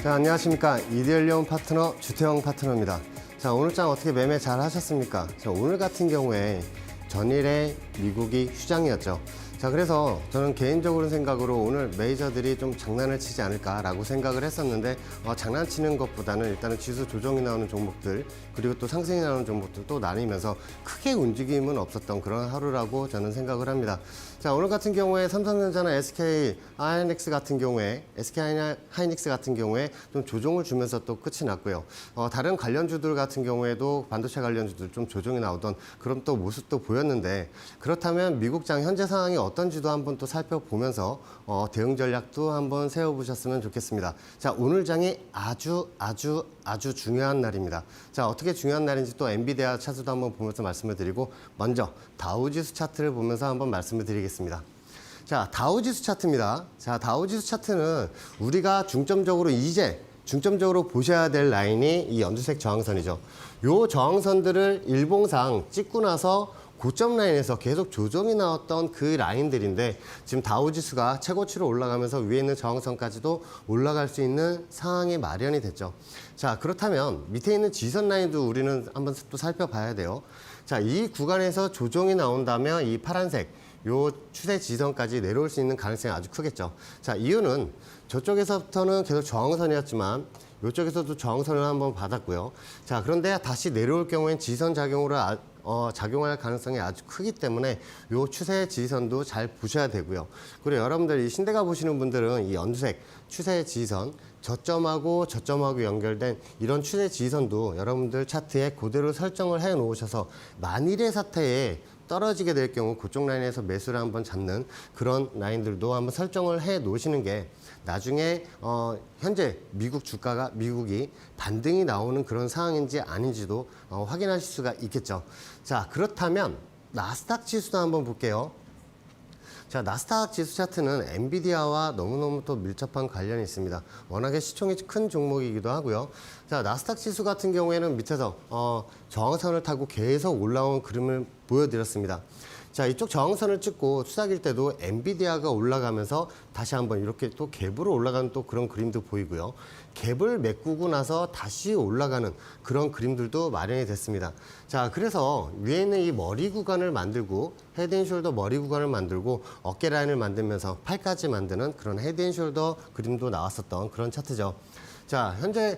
자, 안녕하십니까. 이데얼리온 파트너 주태영 파트너입니다. 자, 오늘 장 어떻게 매매 잘 하셨습니까? 자, 오늘 같은 경우에 전일에 미국이 휴장이었죠. 자, 그래서 저는 개인적으로 생각으로 오늘 메이저들이 좀 장난을 치지 않을까라고 생각을 했었는데 장난치는 것보다는 일단은 지수 조정이 나오는 종목들 그리고 또 상승이 나오는 종목들 또 나뉘면서 크게 움직임은 없었던 그런 하루라고 저는 생각을 합니다. 자, 오늘 같은 경우에 삼성전자나 SK 하이닉스 같은 경우에 좀 조정을 주면서 또 끝이 났고요. 다른 관련주들 같은 경우에도 반도체 관련주들 좀 조정이 나오던 그런 또 모습도 보였는데, 그렇다면 미국장 현재 상황이 어떤지도 한번 또 살펴보면서 대응 전략도 한번 세워보셨으면 좋겠습니다. 자, 오늘 장이 아주 중요한 날입니다. 자, 어떻게 중요한 날인지 또 엔비디아 차트도 한번 보면서 말씀을 드리고, 먼저 다우지수 차트를 보면서 한번 말씀을 드리겠습니다. 자, 다우지수 차트입니다. 자, 다우지수 차트는 우리가 중점적으로 보셔야 될 라인이 이 연두색 저항선이죠. 요 저항선들을 일봉상 찍고 나서 고점 라인에서 계속 조정이 나왔던 그 라인들인데, 지금 다우지수가 최고치로 올라가면서 위에 있는 저항선까지도 올라갈 수 있는 상황이 마련이 됐죠. 자, 그렇다면 밑에 있는 지선 라인도 우리는 한번 또 살펴봐야 돼요. 자, 이 구간에서 조정이 나온다면 이 파란색 요 추세 지선까지 내려올 수 있는 가능성이 아주 크겠죠. 자, 이유는 저쪽에서부터는 계속 저항선이었지만 이쪽에서도 저항선을 한번 받았고요. 자, 그런데 다시 내려올 경우엔 지선 작용으로 작용할 가능성이 아주 크기 때문에 요 추세 지선도 잘 보셔야 되고요. 그리고 여러분들 이 신대가 보시는 분들은 이 연두색 추세 지선 저점하고 연결된 이런 추세 지선도 여러분들 차트에 그대로 설정을 해 놓으셔서 만일의 사태에 떨어지게 될 경우 그쪽 라인에서 매수를 한번 잡는 그런 라인들도 한번 설정을 해 놓으시는 게 나중에 현재 미국이 반등이 나오는 그런 상황인지 아닌지도 확인하실 수가 있겠죠. 자, 그렇다면 나스닥 지수도 한번 볼게요. 자, 나스닥 지수 차트는 엔비디아와 너무너무 또 밀접한 관련이 있습니다. 워낙에 시총이 큰 종목이기도 하고요. 자, 나스닥 지수 같은 경우에는 밑에서 저항선을 타고 계속 올라온 그림을 보여드렸습니다. 자, 이쪽 저항선을 찍고 투닥일 때도 엔비디아가 올라가면서 다시 한번 이렇게 또 갭으로 올라가는 또 그런 그림도 보이고요. 갭을 메꾸고 나서 다시 올라가는 그런 그림들도 마련이 됐습니다. 자, 그래서 위에 있는 이 머리 구간을 만들고 헤드앤숄더 머리 구간을 만들고 어깨 라인을 만들면서 팔까지 만드는 그런 헤드앤숄더 그림도 나왔었던 그런 차트죠. 자, 현재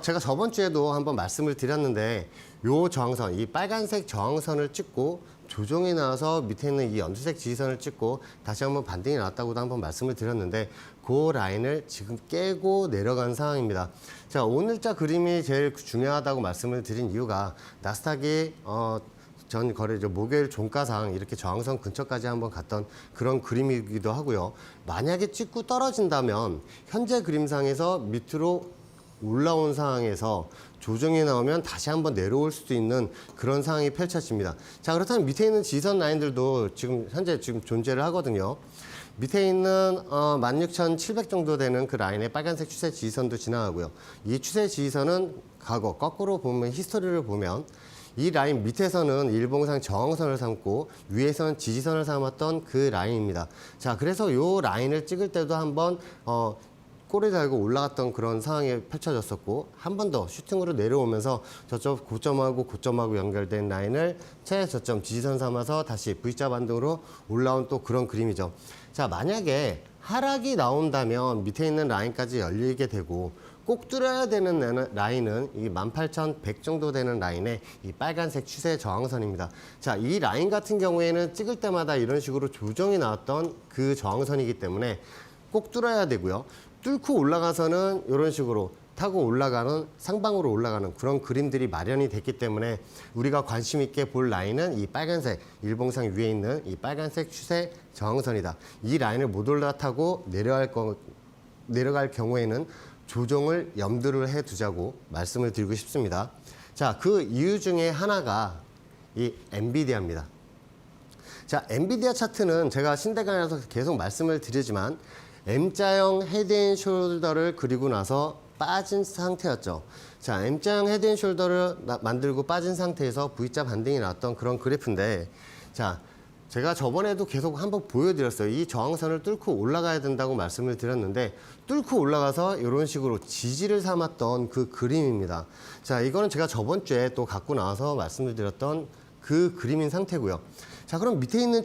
제가 저번 주에도 한번 말씀을 드렸는데, 요 저항선, 이 빨간색 저항선을 찍고 조정이 나와서 밑에 있는 이 연두색 지지선을 찍고 다시 한번 반등이 나왔다고도 한번 말씀을 드렸는데, 그 라인을 지금 깨고 내려간 상황입니다. 자, 오늘자 그림이 제일 중요하다고 말씀을 드린 이유가 나스닥이 전 거래죠. 목요일 종가상 이렇게 저항선 근처까지 한번 갔던 그런 그림이기도 하고요. 만약에 찍고 떨어진다면 현재 그림상에서 밑으로 올라온 상황에서 조정이 나오면 다시 한번 내려올 수도 있는 그런 상황이 펼쳐집니다. 자, 그렇다면 밑에 있는 지선 라인들도 현재 존재를 하거든요. 밑에 있는 16,700 정도 되는 그 라인의 빨간색 추세 지지선도 지나가고요. 이 추세 지지선은 과거 거꾸로 보면 히스토리를 보면 이 라인 밑에서는 일봉상 저항선을 삼고 위에서는 지지선을 삼았던 그 라인입니다. 자, 그래서 이 라인을 찍을 때도 한번 꼬리 달고 올라갔던 그런 상황이 펼쳐졌었고, 한 번 더 슈팅으로 내려오면서 저쪽 고점하고 연결된 라인을 최저점 지지선 삼아서 다시 V자 반등으로 올라온 또 그런 그림이죠. 자, 만약에 하락이 나온다면 밑에 있는 라인까지 열리게 되고, 꼭 뚫어야 되는 라인은 이 18,100 정도 되는 라인의 이 빨간색 추세 저항선입니다. 자, 이 라인 같은 경우에는 찍을 때마다 이런 식으로 조정이 나왔던 그 저항선이기 때문에 꼭 뚫어야 되고요. 뚫고 올라가서는 이런 식으로 타고 올라가는, 상방으로 올라가는 그런 그림들이 마련이 됐기 때문에 우리가 관심 있게 볼 라인은 이 빨간색, 일봉상 위에 있는 이 빨간색 추세 저항선이다. 이 라인을 못 올라타고 내려갈 경우에는 조정을 염두를 해 두자고 말씀을 드리고 싶습니다. 자, 그 이유 중에 하나가 이 엔비디아입니다. 자, 엔비디아 차트는 제가 신대간에서 계속 말씀을 드리지만 M자형 헤드앤숄더를 그리고 나서 빠진 상태였죠. 자, M자형 헤드앤숄더를 만들고 빠진 상태에서 V자 반등이 나왔던 그런 그래프인데, 자, 제가 저번에도 계속 한번 보여드렸어요. 이 저항선을 뚫고 올라가야 된다고 말씀을 드렸는데 뚫고 올라가서 이런 식으로 지지를 삼았던 그 그림입니다. 자, 이거는 제가 저번 주에 또 갖고 나와서 말씀을 드렸던 그 그림인 상태고요. 자, 그럼 밑에 있는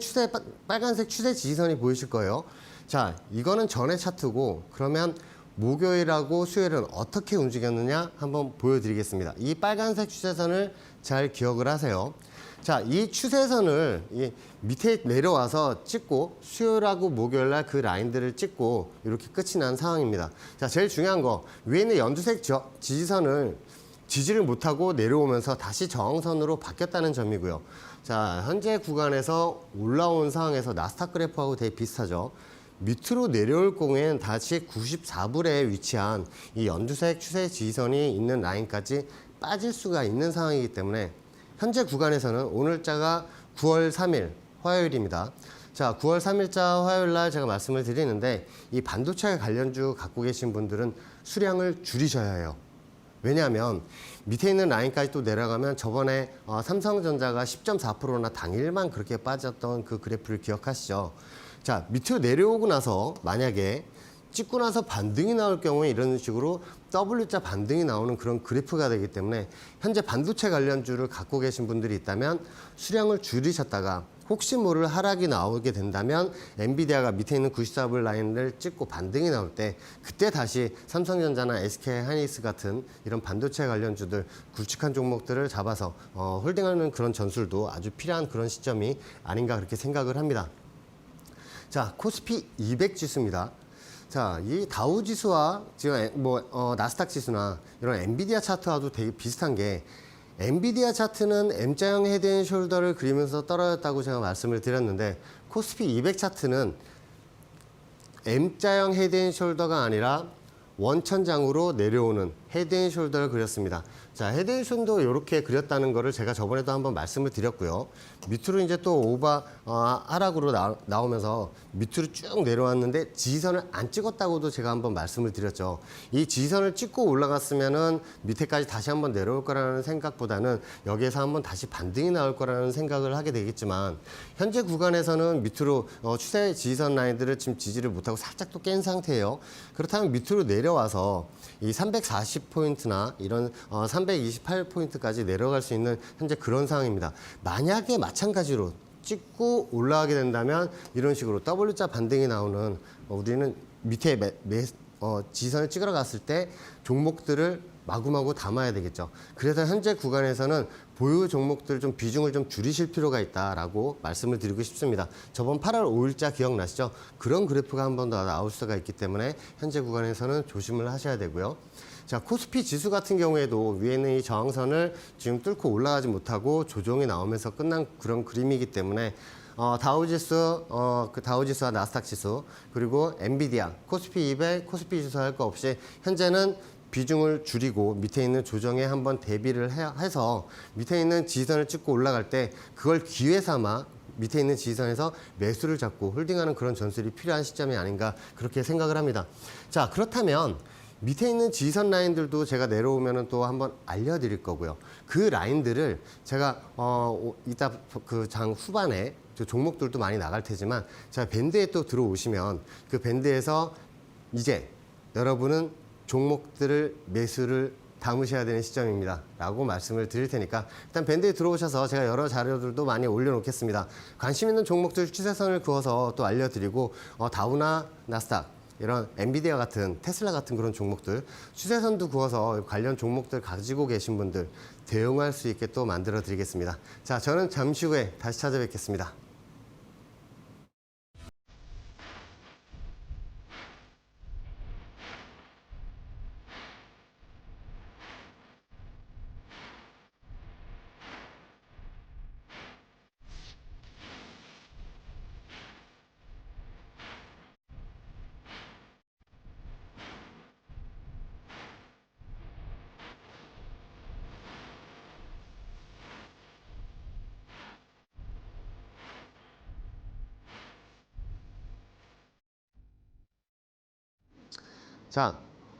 빨간색 추세 지지선이 보이실 거예요. 자, 이거는 전의 차트고 그러면 목요일하고 수요일은 어떻게 움직였느냐 한번 보여드리겠습니다. 이 빨간색 추세선을 잘 기억을 하세요. 자, 이 추세선을 이 밑에 내려와서 찍고 수요일하고 목요일날 그 라인들을 찍고 이렇게 끝이 난 상황입니다. 자, 제일 중요한 거 위에 있는 연두색 지지선을 지지를 못하고 내려오면서 다시 저항선으로 바뀌었다는 점이고요. 자, 현재 구간에서 올라온 상황에서 나스닥 그래프하고 되게 비슷하죠. 밑으로 내려올 경우에는 다시 94불에 위치한 이 연두색 추세 지지선이 있는 라인까지 빠질 수가 있는 상황이기 때문에 현재 구간에서는 오늘자가 9월 3일 화요일입니다. 자, 9월 3일자 화요일 날 제가 말씀을 드리는데 이 반도체 관련주 갖고 계신 분들은 수량을 줄이셔야 해요. 왜냐하면 밑에 있는 라인까지 또 내려가면 저번에 삼성전자가 10.4%나 당일만 그렇게 빠졌던 그 그래프를 기억하시죠? 자, 밑으로 내려오고 나서 만약에 찍고 나서 반등이 나올 경우에 이런 식으로 W자 반등이 나오는 그런 그래프가 되기 때문에 현재 반도체 관련주를 갖고 계신 분들이 있다면 수량을 줄이셨다가 혹시 모를 하락이 나오게 된다면 엔비디아가 밑에 있는 94불 라인을 찍고 반등이 나올 때 그때 다시 삼성전자나 SK하이닉스 같은 이런 반도체 관련주들 굵직한 종목들을 잡아서 홀딩하는 그런 전술도 아주 필요한 그런 시점이 아닌가 그렇게 생각을 합니다. 자, 코스피 200 지수입니다. 자, 이 다우 지수와 지금 나스닥 지수나 이런 엔비디아 차트와도 되게 비슷한 게 엔비디아 차트는 M자형 헤드앤숄더를 그리면서 떨어졌다고 제가 말씀을 드렸는데 코스피 200 차트는 M자형 헤드앤숄더가 아니라 원천장으로 내려오는 헤드앤숄더를 그렸습니다. 자, 헤드앤숄더 이렇게 그렸다는 거를 제가 저번에도 한번 말씀을 드렸고요. 밑으로 이제 또 하락으로 나오면서 밑으로 쭉 내려왔는데 지지선을 안 찍었다고도 제가 한번 말씀을 드렸죠. 이 지지선을 찍고 올라갔으면은 밑에까지 다시 한번 내려올 거라는 생각보다는 여기에서 한번 다시 반등이 나올 거라는 생각을 하게 되겠지만 현재 구간에서는 밑으로 추세 지지선 라인들을 지금 지지를 못하고 살짝 또 깬 상태예요. 그렇다면 밑으로 내려와서 이 340포인트나 이런 328포인트까지 내려갈 수 있는 현재 그런 상황입니다. 만약에 마찬가지로 찍고 올라가게 된다면 이런 식으로 W자 반등이 나오는 우리는 밑에 지선을 찍으러 갔을 때 종목들을 마구마구 담아야 되겠죠. 그래서 현재 구간에서는 보유 종목들 좀 비중을 좀 줄이실 필요가 있다라고 말씀을 드리고 싶습니다. 저번 8월 5일자 기억나시죠? 그런 그래프가 한 번 더 나올 수가 있기 때문에 현재 구간에서는 조심을 하셔야 되고요. 자, 코스피 지수 같은 경우에도 위에 있는 이 저항선을 지금 뚫고 올라가지 못하고 조정이 나오면서 끝난 그런 그림이기 때문에 다우지수, 다우지수와 나스닥 지수, 그리고 엔비디아, 코스피 200, 코스피 지수 할 거 없이 현재는 비중을 줄이고 밑에 있는 조정에 한번 대비를 해서 밑에 있는 지지선을 찍고 올라갈 때 그걸 기회 삼아 밑에 있는 지지선에서 매수를 잡고 홀딩하는 그런 전술이 필요한 시점이 아닌가 그렇게 생각을 합니다. 자, 그렇다면 밑에 있는 지지선 라인들도 제가 내려오면은 또 한번 알려드릴 거고요. 그 라인들을 제가 이따 그 장 후반에 종목들도 많이 나갈 테지만 자, 밴드에 또 들어오시면 그 밴드에서 이제 여러분은 종목들을 매수를 담으셔야 되는 시점입니다. 라고 말씀을 드릴 테니까 일단 밴드에 들어오셔서 제가 여러 자료들도 많이 올려놓겠습니다. 관심 있는 종목들 추세선을 그어서 또 알려드리고 다우나 나스닥 이런 엔비디아 같은 테슬라 같은 그런 종목들 추세선도 그어서 관련 종목들 가지고 계신 분들 대응할 수 있게 또 만들어 드리겠습니다. 자, 저는 잠시 후에 다시 찾아뵙겠습니다. 자,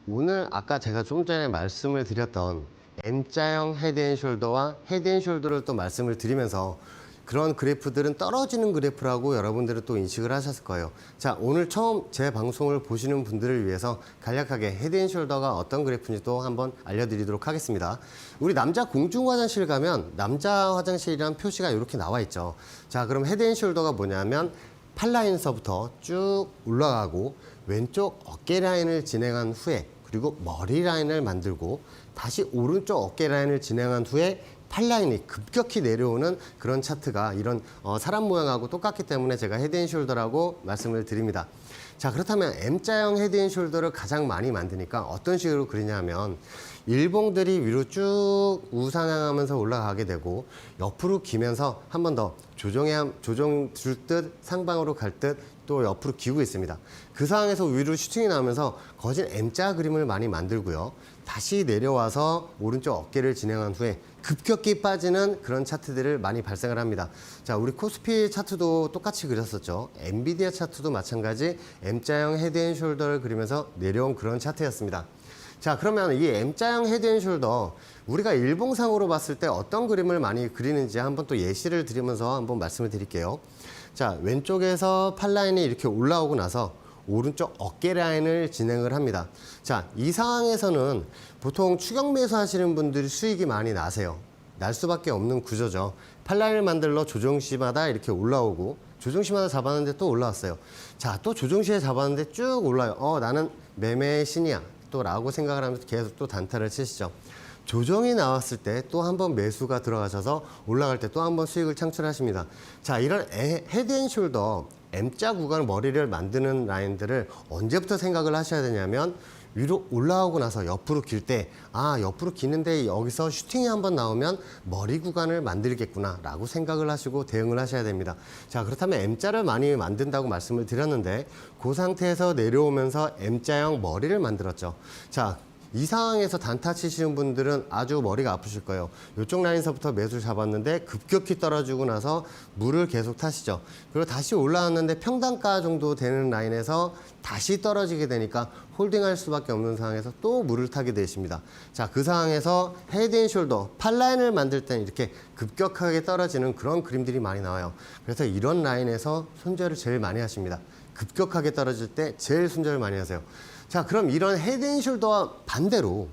오늘 아까 제가 조금 전에 말씀을 드렸던 M자형 헤드앤숄더와 헤드앤숄더를 또 말씀을 드리면서 그런 그래프들은 떨어지는 그래프라고 여러분들은 또 인식을 하셨을 거예요. 자, 오늘 처음 제 방송을 보시는 분들을 위해서 간략하게 헤드앤숄더가 어떤 그래프인지 또 한번 알려드리도록 하겠습니다. 우리 남자 공중 화장실 가면 남자 화장실이라는 표시가 이렇게 나와 있죠. 자, 그럼 헤드앤숄더가 뭐냐면 팔라인서부터 쭉 올라가고 왼쪽 어깨 라인을 진행한 후에 그리고 머리 라인을 만들고 다시 오른쪽 어깨 라인을 진행한 후에 팔라인이 급격히 내려오는 그런 차트가 이런 사람 모양하고 똑같기 때문에 제가 헤드앤숄더라고 말씀을 드립니다. 자, 그렇다면 M자형 헤드앤숄더를 가장 많이 만드니까 어떤 식으로 그리냐면 일봉들이 위로 쭉 우상향하면서 올라가게 되고 옆으로 기면서 한 번 더 조정 줄 듯 상방으로 갈 듯 또 옆으로 기우고 있습니다. 그 상황에서 위로 슈팅이 나오면서 거진 M자 그림을 많이 만들고요. 다시 내려와서 오른쪽 어깨를 진행한 후에 급격히 빠지는 그런 차트들을 많이 발생을 합니다. 자, 우리 코스피 차트도 똑같이 그렸었죠. 엔비디아 차트도 마찬가지 M자형 헤드앤숄더를 그리면서 내려온 그런 차트였습니다. 자, 그러면 이 M자형 헤드앤숄더 우리가 일봉상으로 봤을 때 어떤 그림을 많이 그리는지 한번 또 예시를 드리면서 한번 말씀을 드릴게요. 자, 왼쪽에서 팔라인이 이렇게 올라오고 나서 오른쪽 어깨 라인을 진행을 합니다. 자, 이 상황에서는 보통 추격 매수 하시는 분들이 수익이 많이 나세요. 날 수밖에 없는 구조죠. 팔라인을 만들러 조정시마다 이렇게 올라오고 조정시마다 잡았는데 또 올라왔어요. 자, 또 조정시에 잡았는데 쭉 올라요. 나는 매매의 신이야. 또 라고 생각을 하면서 계속 또 단타를 치시죠. 조정이 나왔을 때 또 한 번 매수가 들어가셔서 올라갈 때 또 한 번 수익을 창출하십니다. 자, 이런 헤드앤숄더 M자 구간 머리를 만드는 라인들을 언제부터 생각을 하셔야 되냐면 위로 올라오고 나서 옆으로 길 때 옆으로 기는데 여기서 슈팅이 한번 나오면 머리 구간을 만들겠구나 라고 생각을 하시고 대응을 하셔야 됩니다. 자, 그렇다면 M자를 많이 만든다고 말씀을 드렸는데 그 상태에서 내려오면서 M자형 머리를 만들었죠. 자, 이 상황에서 단타 치시는 분들은 아주 머리가 아프실 거예요. 이쪽 라인서부터 매수 잡았는데 급격히 떨어지고 나서 물을 계속 타시죠. 그리고 다시 올라왔는데 평단가 정도 되는 라인에서 다시 떨어지게 되니까 홀딩할 수밖에 없는 상황에서 또 물을 타게 되십니다. 자, 그 상황에서 헤드앤숄더 팔라인을 만들 때는 이렇게 급격하게 떨어지는 그런 그림들이 많이 나와요. 그래서 이런 라인에서 손절을 제일 많이 하십니다. 급격하게 떨어질 때 제일 손절을 많이 하세요. 자, 그럼 이런 헤드앤숄더와 반대로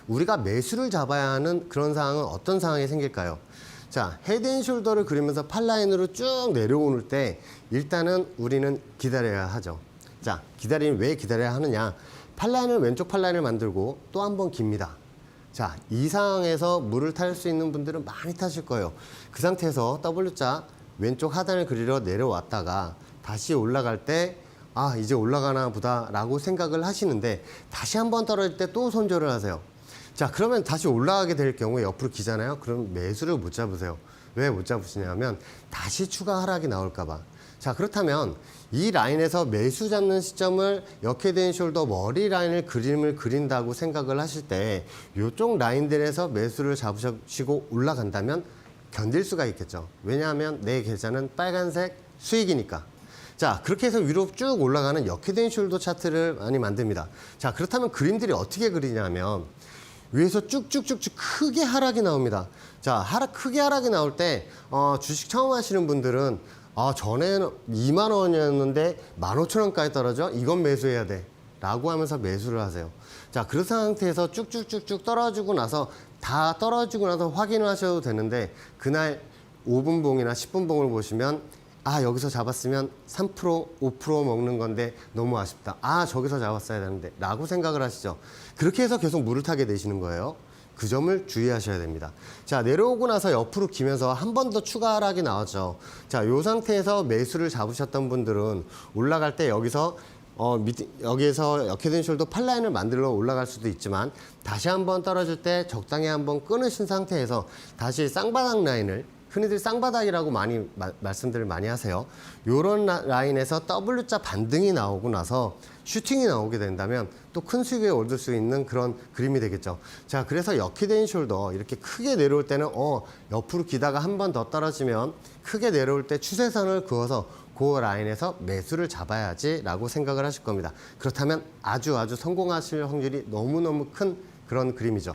우리가 매수를 잡아야 하는 그런 상황은 어떤 상황이 생길까요? 자, 헤드앤숄더를 그리면서 팔라인으로 쭉 내려오는 때 일단은 우리는 기다려야 하죠. 자, 왜 기다려야 하느냐? 팔라인을 왼쪽 팔라인을 만들고 또 한 번 깁니다. 자, 이 상황에서 물을 탈 수 있는 분들은 많이 타실 거예요. 그 상태에서 W자 왼쪽 하단을 그리러 내려왔다가 다시 올라갈 때 이제 올라가나 보다 라고 생각을 하시는데 다시 한번 떨어질 때 또 손절을 하세요. 자, 그러면 다시 올라가게 될 경우에 옆으로 기잖아요. 그럼 매수를 못 잡으세요. 왜 못 잡으시냐면 다시 추가 하락이 나올까 봐. 자, 그렇다면 이 라인에서 매수 잡는 시점을 역헤드앤숄더 머리 라인을 그림을 그린다고 생각을 하실 때 이쪽 라인들에서 매수를 잡으시고 올라간다면 견딜 수가 있겠죠. 왜냐하면 내 계좌는 빨간색 수익이니까. 자, 그렇게 해서 위로 쭉 올라가는 역헤드앤숄더 차트를 많이 만듭니다. 자, 그렇다면 그림들이 어떻게 그리냐면 위에서 쭉쭉쭉쭉 크게 하락이 나옵니다. 자, 크게 하락이 나올 때 주식 처음 하시는 분들은 전에는 2만 원이었는데 15,000원까지 떨어져? 이건 매수해야 돼. 라고 하면서 매수를 하세요. 자, 그 상태에서 쭉쭉쭉쭉 떨어지고 나서 다 떨어지고 나서 확인을 하셔도 되는데 그날 5분 봉이나 10분 봉을 보시면 여기서 잡았으면 3%, 5% 먹는 건데 너무 아쉽다. 저기서 잡았어야 되는데 라고 생각을 하시죠. 그렇게 해서 계속 물을 타게 되시는 거예요. 그 점을 주의하셔야 됩니다. 자, 내려오고 나서 옆으로 기면서 한 번 더 추가 하락이 나왔죠. 자, 이 상태에서 매수를 잡으셨던 분들은 올라갈 때 여기서 여기에서 역헤드앤숄더 팔라인을 만들러 올라갈 수도 있지만 다시 한번 떨어질 때 적당히 한번 끊으신 상태에서 다시 쌍바닥 라인을 흔히들 쌍바닥이라고 많이 말씀들을 많이 하세요. 이런 라인에서 W자 반등이 나오고 나서 슈팅이 나오게 된다면 또 큰 수익을 얻을 수 있는 그런 그림이 되겠죠. 자, 그래서 역헤드앤숄더 이렇게 크게 내려올 때는 옆으로 기다가 한 번 더 떨어지면 크게 내려올 때 추세선을 그어서 그 라인에서 매수를 잡아야지 라고 생각을 하실 겁니다. 그렇다면 아주 성공하실 확률이 너무너무 큰 그런 그림이죠.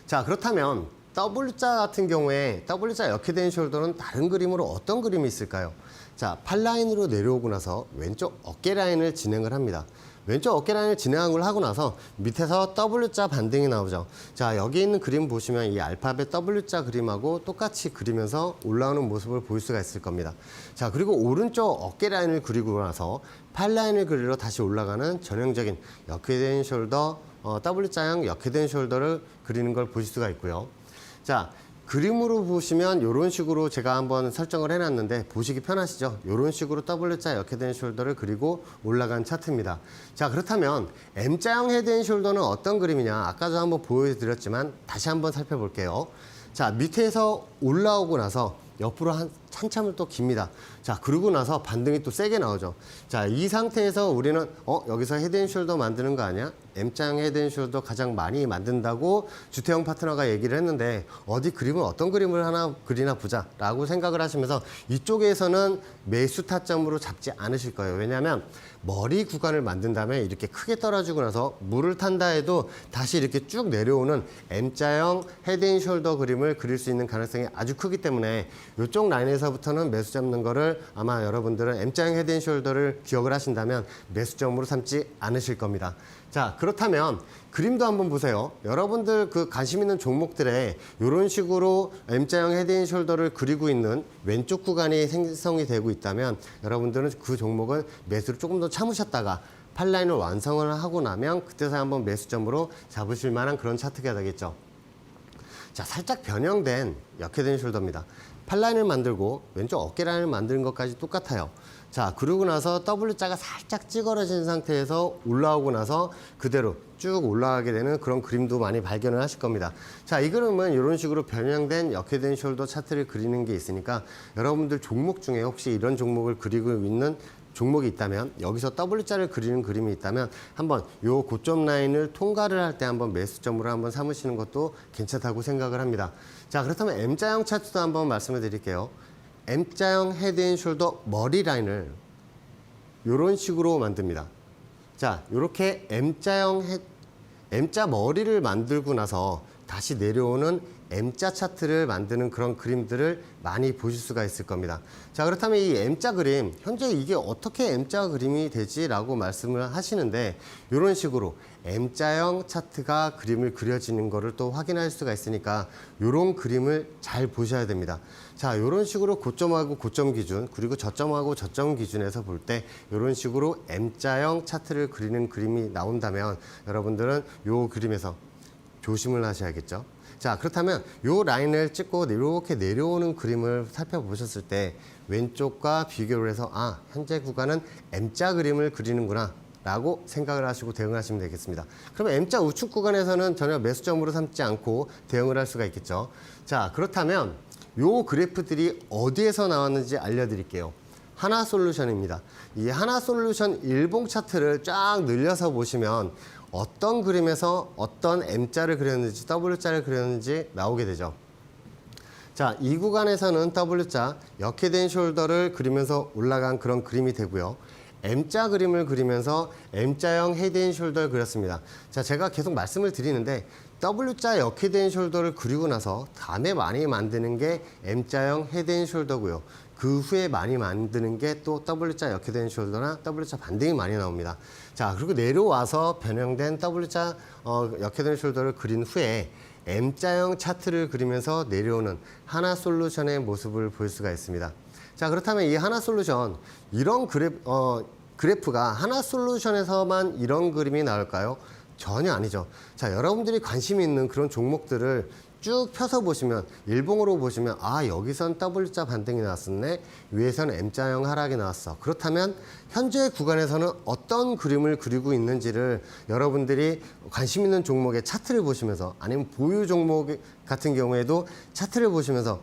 자, 그렇다면 W자 같은 경우에 W자 역헤드 앤 숄더는 다른 그림으로 어떤 그림이 있을까요? 자, 팔 라인으로 내려오고 나서 왼쪽 어깨 라인을 진행을 합니다. 왼쪽 어깨 라인을 진행을 하고 나서 밑에서 W자 반등이 나오죠. 자, 여기 있는 그림 보시면 이 알파벳 W자 그림하고 똑같이 그리면서 올라오는 모습을 볼 수가 있을 겁니다. 자, 그리고 오른쪽 어깨 라인을 그리고 나서 팔 라인을 그리러 다시 올라가는 전형적인 역헤드 앤 숄더, W자형 역헤드 앤 숄더를 그리는 걸 보실 수가 있고요. 자, 그림으로 보시면 이런 식으로 제가 한번 설정을 해놨는데 보시기 편하시죠? 이런 식으로 W자 역헤드 앤 숄더를 그리고 올라간 차트입니다. 자, 그렇다면 M자형 헤드 앤 숄더는 어떤 그림이냐? 아까도 한번 보여드렸지만 다시 한번 살펴볼게요. 자, 밑에서 올라오고 나서 옆으로 한참을 또 깁니다. 자, 그러고 나서 반등이 또 세게 나오죠. 자, 이 상태에서 우리는 여기서 헤드 앤 숄더 만드는 거 아니야? M자형 헤드 앤 숄더 가장 많이 만든다고 주태영 파트너가 얘기를 했는데 어디 그림을 어떤 그림을 하나 그리나 보자 라고 생각을 하시면서 이쪽에서는 매수 타점으로 잡지 않으실 거예요. 왜냐하면 머리 구간을 만든 다음에 이렇게 크게 떨어지고 나서 물을 탄다 해도 다시 이렇게 쭉 내려오는 M자형 헤드 앤 숄더 그림을 그릴 수 있는 가능성이 아주 크기 때문에 이쪽 라인에서부터는 매수 잡는 거를 아마 여러분들은 M자형 헤드 앤 숄더를 기억을 하신다면 매수점으로 삼지 않으실 겁니다. 자, 그렇다면 그림도 한번 보세요. 여러분들 그 관심 있는 종목들에 이런 식으로 M자형 헤드 앤 숄더를 그리고 있는 왼쪽 구간이 생성이 되고 있다면 여러분들은 그 종목은 매수를 조금 더 참으셨다가 팔라인을 완성을 하고 나면 그때서 한번 매수점으로 잡으실 만한 그런 차트가 되겠죠. 자, 살짝 변형된 역헤드 앤 숄더입니다. 팔라인을 만들고 왼쪽 어깨 라인을 만드는 것까지 똑같아요. 자, 그러고 나서 W자가 살짝 찌그러진 상태에서 올라오고 나서 그대로 쭉 올라가게 되는 그런 그림도 많이 발견을 하실 겁니다. 자, 이 그림은 이런 식으로 변형된 역헤드 앤 숄더 차트를 그리는 게 있으니까 여러분들 종목 중에 혹시 이런 종목을 그리고 있는 종목이 있다면 여기서 W자를 그리는 그림이 있다면 한번 요 고점 라인을 통과를 할 때 한번 매수점으로 한번 삼으시는 것도 괜찮다고 생각을 합니다. 자, 그렇다면 M자형 차트도 한번 말씀을 드릴게요. M자형 헤드 앤 숄더 머리 라인을 이런 식으로 만듭니다. 자, 이렇게 M자 머리를 만들고 나서 다시 내려오는 M자 차트를 만드는 그런 그림들을 많이 보실 수가 있을 겁니다. 자, 그렇다면 이 M자 그림, 현재 이게 어떻게 M자 그림이 되지라고 말씀을 하시는데 이런 식으로 M자형 차트가 그림을 그려지는 거를 또 확인할 수가 있으니까 이런 그림을 잘 보셔야 됩니다. 자, 이런 식으로 고점하고 고점 기준 그리고 저점하고 저점 기준에서 볼 때 이런 식으로 M자형 차트를 그리는 그림이 나온다면 여러분들은 이 그림에서 조심을 하셔야겠죠. 자, 그렇다면 이 라인을 찍고 이렇게 내려오는 그림을 살펴보셨을 때 왼쪽과 비교를 해서 현재 구간은 M자 그림을 그리는구나 라고 생각을 하시고 대응을 하시면 되겠습니다. 그러면 M자 우측 구간에서는 전혀 매수점으로 삼지 않고 대응을 할 수가 있겠죠. 자, 그렇다면 이 그래프들이 어디에서 나왔는지 알려드릴게요. 하나솔루션입니다. 이 하나솔루션 일봉 차트를 쫙 늘려서 보시면 어떤 그림에서 어떤 M자를 그렸는지 W자를 그렸는지 나오게 되죠. 자, 이 구간에서는 W자 역헤드 앤 숄더를 그리면서 올라간 그런 그림이 되고요. M자 그림을 그리면서 M자형 헤드 앤 숄더를 그렸습니다. 자, 제가 계속 말씀을 드리는데 W자 역헤드 앤 숄더를 그리고 나서 다음에 많이 만드는 게 M자형 헤드 앤 숄더고요. 그 후에 많이 만드는 게 또 W자 역헤드 앤 숄더나 W자 반등이 많이 나옵니다. 자, 그리고 내려와서 변형된 W자 역헤드 앤 숄더를 그린 후에 M자형 차트를 그리면서 내려오는 하나솔루션의 모습을 볼 수가 있습니다. 자, 그렇다면 이 하나솔루션 이런 그래프가 하나솔루션에서만 이런 그림이 나올까요? 전혀 아니죠. 자, 여러분들이 관심 있는 그런 종목들을 쭉 펴서 보시면 일봉으로 보시면 여기선 W자 반등이 나왔었네. 위에서는 M자형 하락이 나왔어. 그렇다면 현재 구간에서는 어떤 그림을 그리고 있는지를 여러분들이 관심 있는 종목의 차트를 보시면서 아니면 보유 종목 같은 경우에도 차트를 보시면서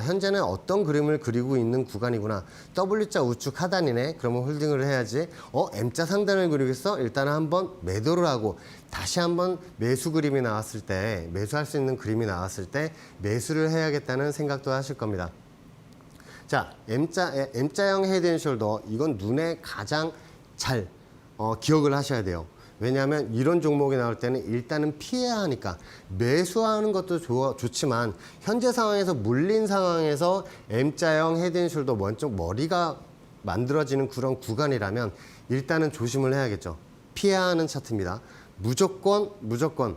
현재는 어떤 그림을 그리고 있는 구간이구나. W자 우측 하단이네. 그러면 홀딩을 해야지. M자 상단을 그리고 있어. 일단은 한번 매도를 하고 다시 한번 매수 그림이 나왔을 때 매수할 수 있는 그림이 나왔을 때 매수를 해야겠다는 생각도 하실 겁니다. 자, M자형 헤드 앤 숄더 이건 눈에 가장 잘 기억을 하셔야 돼요. 왜냐하면 이런 종목이 나올 때는 일단은 피해야 하니까 매수하는 것도 좋지만 현재 상황에서 물린 상황에서 M자형 헤드앤숄더 먼저 머리가 만들어지는 그런 구간이라면 일단은 조심을 해야겠죠. 피해야 하는 차트입니다. 무조건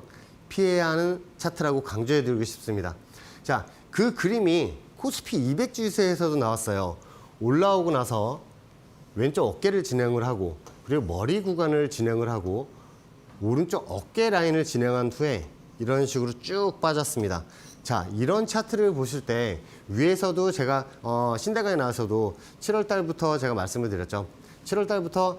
피해야 하는 차트라고 강조해 드리고 싶습니다. 자, 그 그림이 코스피 200 지수에서도 나왔어요. 올라오고 나서 왼쪽 어깨를 진행을 하고 그리고 머리 구간을 진행을 하고 오른쪽 어깨 라인을 진행한 후에 이런 식으로 쭉 빠졌습니다. 자, 이런 차트를 보실 때 위에서도 제가 신대가에 나와서도 7월 달부터 제가 말씀을 드렸죠. 7월 달부터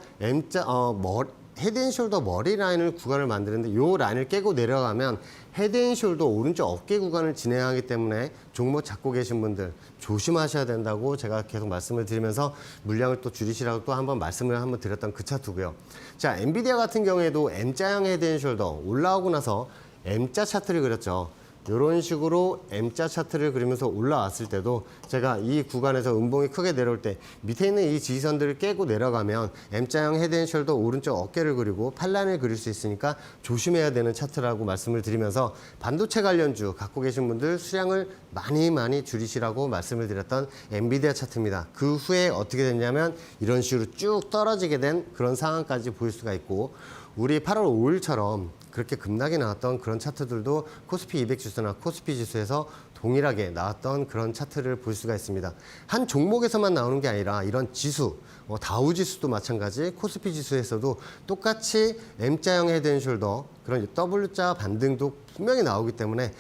헤드앤숄더 머리 라인을 구간을 만드는데 이 라인을 깨고 내려가면 헤드앤숄더 오른쪽 어깨 구간을 진행하기 때문에 종목 잡고 계신 분들 조심하셔야 된다고 제가 계속 말씀을 드리면서 물량을 또 줄이시라고 또 한번 말씀을 한번 드렸던 그 차트고요. 자, 엔비디아 같은 경우에도 M자형 헤드앤숄더 올라오고 나서 M자 차트를 그렸죠. 이런 식으로 M자 차트를 그리면서 올라왔을 때도 제가 이 구간에서 음봉이 크게 내려올 때 밑에 있는 이 지지선들을 깨고 내려가면 M자형 헤드앤숄더 오른쪽 어깨를 그리고 팔란을 그릴 수 있으니까 조심해야 되는 차트라고 말씀을 드리면서 반도체 관련주 갖고 계신 분들 수량을 많이 줄이시라고 말씀을 드렸던 엔비디아 차트입니다. 그 후에 어떻게 됐냐면 이런 식으로 쭉 떨어지게 된 그런 상황까지 보일 수가 있고 우리 8월 5일처럼 그렇게 급락이 나왔던 그런 차트들도 코스피 200 지수나 코스피 지수에서 동일하게 나왔던 그런 차트를 볼 수가 있습니다. 한 종목에서만 나오는 게 아니라 이런 지수, 다우 지수도 마찬가지, 코스피 지수에서도 똑같이 M자형 헤드앤숄더 그런 W자 반등도 분명히 나오기 때문에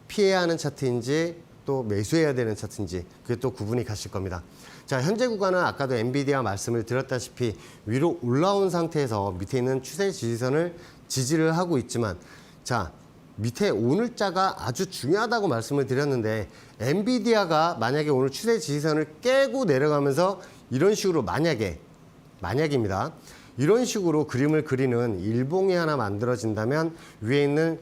피해야 하는 차트인지 또 매수해야 되는 차트인지 그게 또 구분이 가실 겁니다. 자, 현재 구간은 아까도 엔비디아 말씀을 드렸다시피 위로 올라온 상태에서 밑에 있는 추세 지지선을 지지를 하고 있지만 자, 밑에 오늘자가 아주 중요하다고 말씀을 드렸는데 엔비디아가 만약에 오늘 추세 지지선을 깨고 내려가면서 이런 식으로 만약입니다. 이런 식으로 그림을 그리는 일봉이 하나 만들어진다면 위에 있는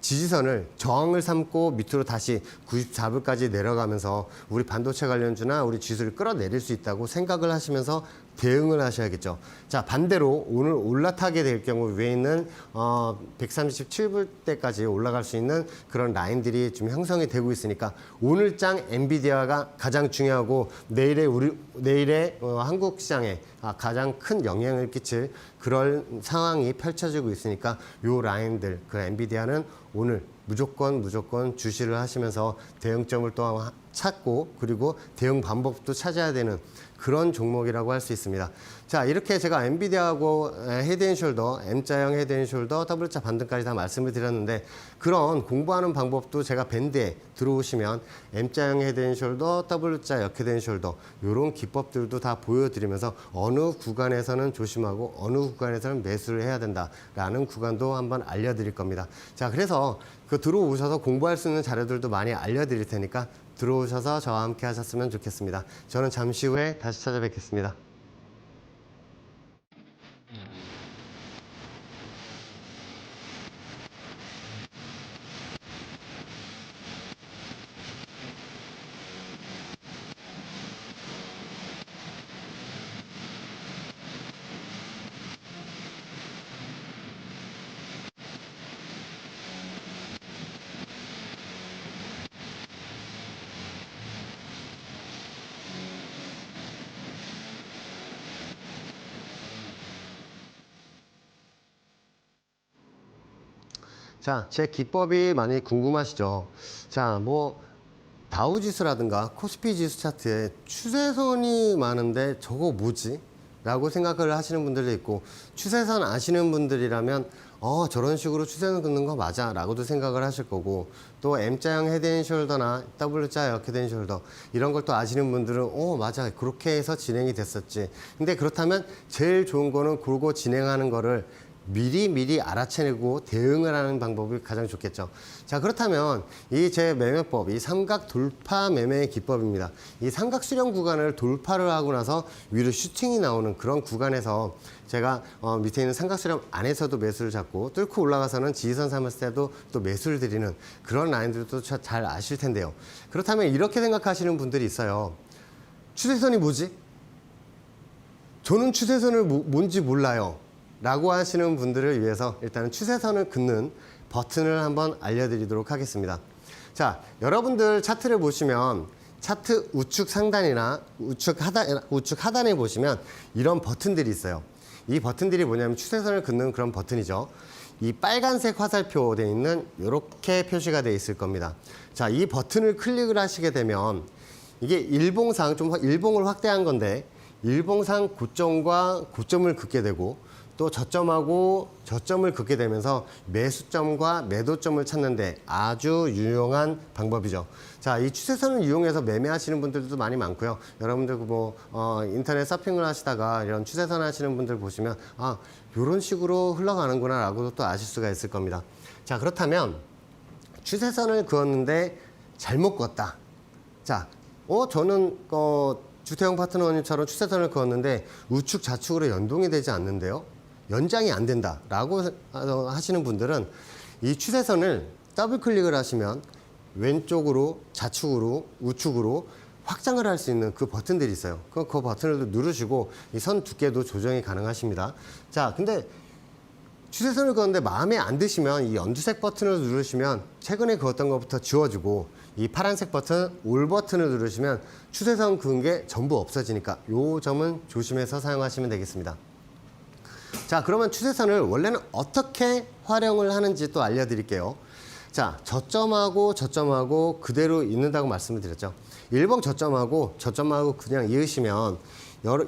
지지선을 저항을 삼고 밑으로 다시 94불까지 내려가면서 우리 반도체 관련주나 우리 지수를 끌어내릴 수 있다고 생각을 하시면서 대응을 하셔야겠죠. 자, 반대로 오늘 올라타게 될 경우 위에 있는 137불대까지 올라갈 수 있는 그런 라인들이 좀 형성이 되고 있으니까 오늘장 엔비디아가 가장 중요하고 내일의 한국 시장에 가장 큰 영향을 끼칠 그런 상황이 펼쳐지고 있으니까 요 라인들 그 엔비디아는 오늘 무조건 주시를 하시면서 대응점을 또 찾고 그리고 대응 방법도 찾아야 되는 그런 종목이라고 할 수 있습니다. 자, 이렇게 제가 엔비디아하고 헤드앤숄더, M자형 헤드앤숄더, W자 반등까지 다 말씀을 드렸는데 그런 공부하는 방법도 제가 밴드에 들어오시면 M자형 헤드앤숄더, W자 역 헤드앤숄더 이런 기법들도 다 보여드리면서 어느 구간에서는 조심하고 어느 구간에서는 매수를 해야 된다라는 구간도 한번 알려드릴 겁니다. 자, 그래서 그 들어오셔서 공부할 수 있는 자료들도 많이 알려드릴 테니까 들어오셔서 저와 함께 하셨으면 좋겠습니다. 저는 잠시 후에 다시 찾아뵙겠습니다. 자, 제 기법이 많이 궁금하시죠? 자, 다우지수라든가 코스피 지수 차트에 추세선이 많은데 저거 뭐지? 라고 생각을 하시는 분들도 있고 추세선 아시는 분들이라면 저런 식으로 추세선 긋는 거 맞아 라고도 생각을 하실 거고 또 M자형 헤드앤숄더나 W자 역 헤드앤숄더 이런 걸 또 아시는 분들은 맞아 그렇게 해서 진행이 됐었지. 근데 그렇다면 제일 좋은 거는 그거 진행하는 거를 미리 알아채고 대응을 하는 방법이 가장 좋겠죠. 자, 그렇다면 이 제 매매법, 이 삼각 돌파 매매의 기법입니다. 이 삼각 수렴 구간을 돌파를 하고 나서 위로 슈팅이 나오는 그런 구간에서 제가 밑에 있는 삼각 수렴 안에서도 매수를 잡고 뚫고 올라가서는 지지선 삼았을 때도 또 매수를 드리는 그런 라인들도 잘 아실 텐데요. 그렇다면 이렇게 생각하시는 분들이 있어요. 추세선이 뭐지? 저는 추세선을 뭔지 몰라요. 라고 하시는 분들을 위해서 일단은 추세선을 긋는 버튼을 한번 알려드리도록 하겠습니다. 자, 여러분들 차트를 보시면 차트 우측 상단이나 우측 하단에 보시면 이런 버튼들이 있어요. 이 버튼들이 뭐냐면 추세선을 긋는 그런 버튼이죠. 이 빨간색 화살표 되어 있는 이렇게 표시가 되어 있을 겁니다. 자, 이 버튼을 클릭을 하시게 되면 이게 일봉상 좀 일봉을 확대한 건데 일봉상 고점과 고점을 긋게 되고 또 저점하고 저점을 긋게 되면서 매수점과 매도점을 찾는데 아주 유용한 방법이죠. 자, 이 추세선을 이용해서 매매하시는 분들도 많이 많고요. 여러분들 인터넷 서핑을 하시다가 이런 추세선 하시는 분들 보시면 아, 이런 식으로 흘러가는구나 라고 또 아실 수가 있을 겁니다. 자, 그렇다면 추세선을 그었는데 잘못 그었다. 자, 저는 주태영 파트너님처럼 추세선을 그었는데 우측 좌측으로 연동이 되지 않는데요. 연장이 안 된다라고 하시는 분들은 이 추세선을 더블 클릭을 하시면 왼쪽으로 좌측으로 우측으로 확장을 할 수 있는 그 버튼들이 있어요. 그 버튼을 누르시고 이 선 두께도 조정이 가능하십니다. 자, 근데 추세선을 그었는데 마음에 안 드시면 이 연두색 버튼을 누르시면 최근에 그었던 것부터 지워지고 이 파란색 버튼, 올 버튼을 누르시면 추세선 그은 게 전부 없어지니까 이 점은 조심해서 사용하시면 되겠습니다. 자, 그러면 추세선을 원래는 어떻게 활용을 하는지 또 알려드릴게요. 자, 저점하고 저점하고 그대로 있는다고 말씀을 드렸죠. 일봉 저점하고 저점하고 그냥 이으시면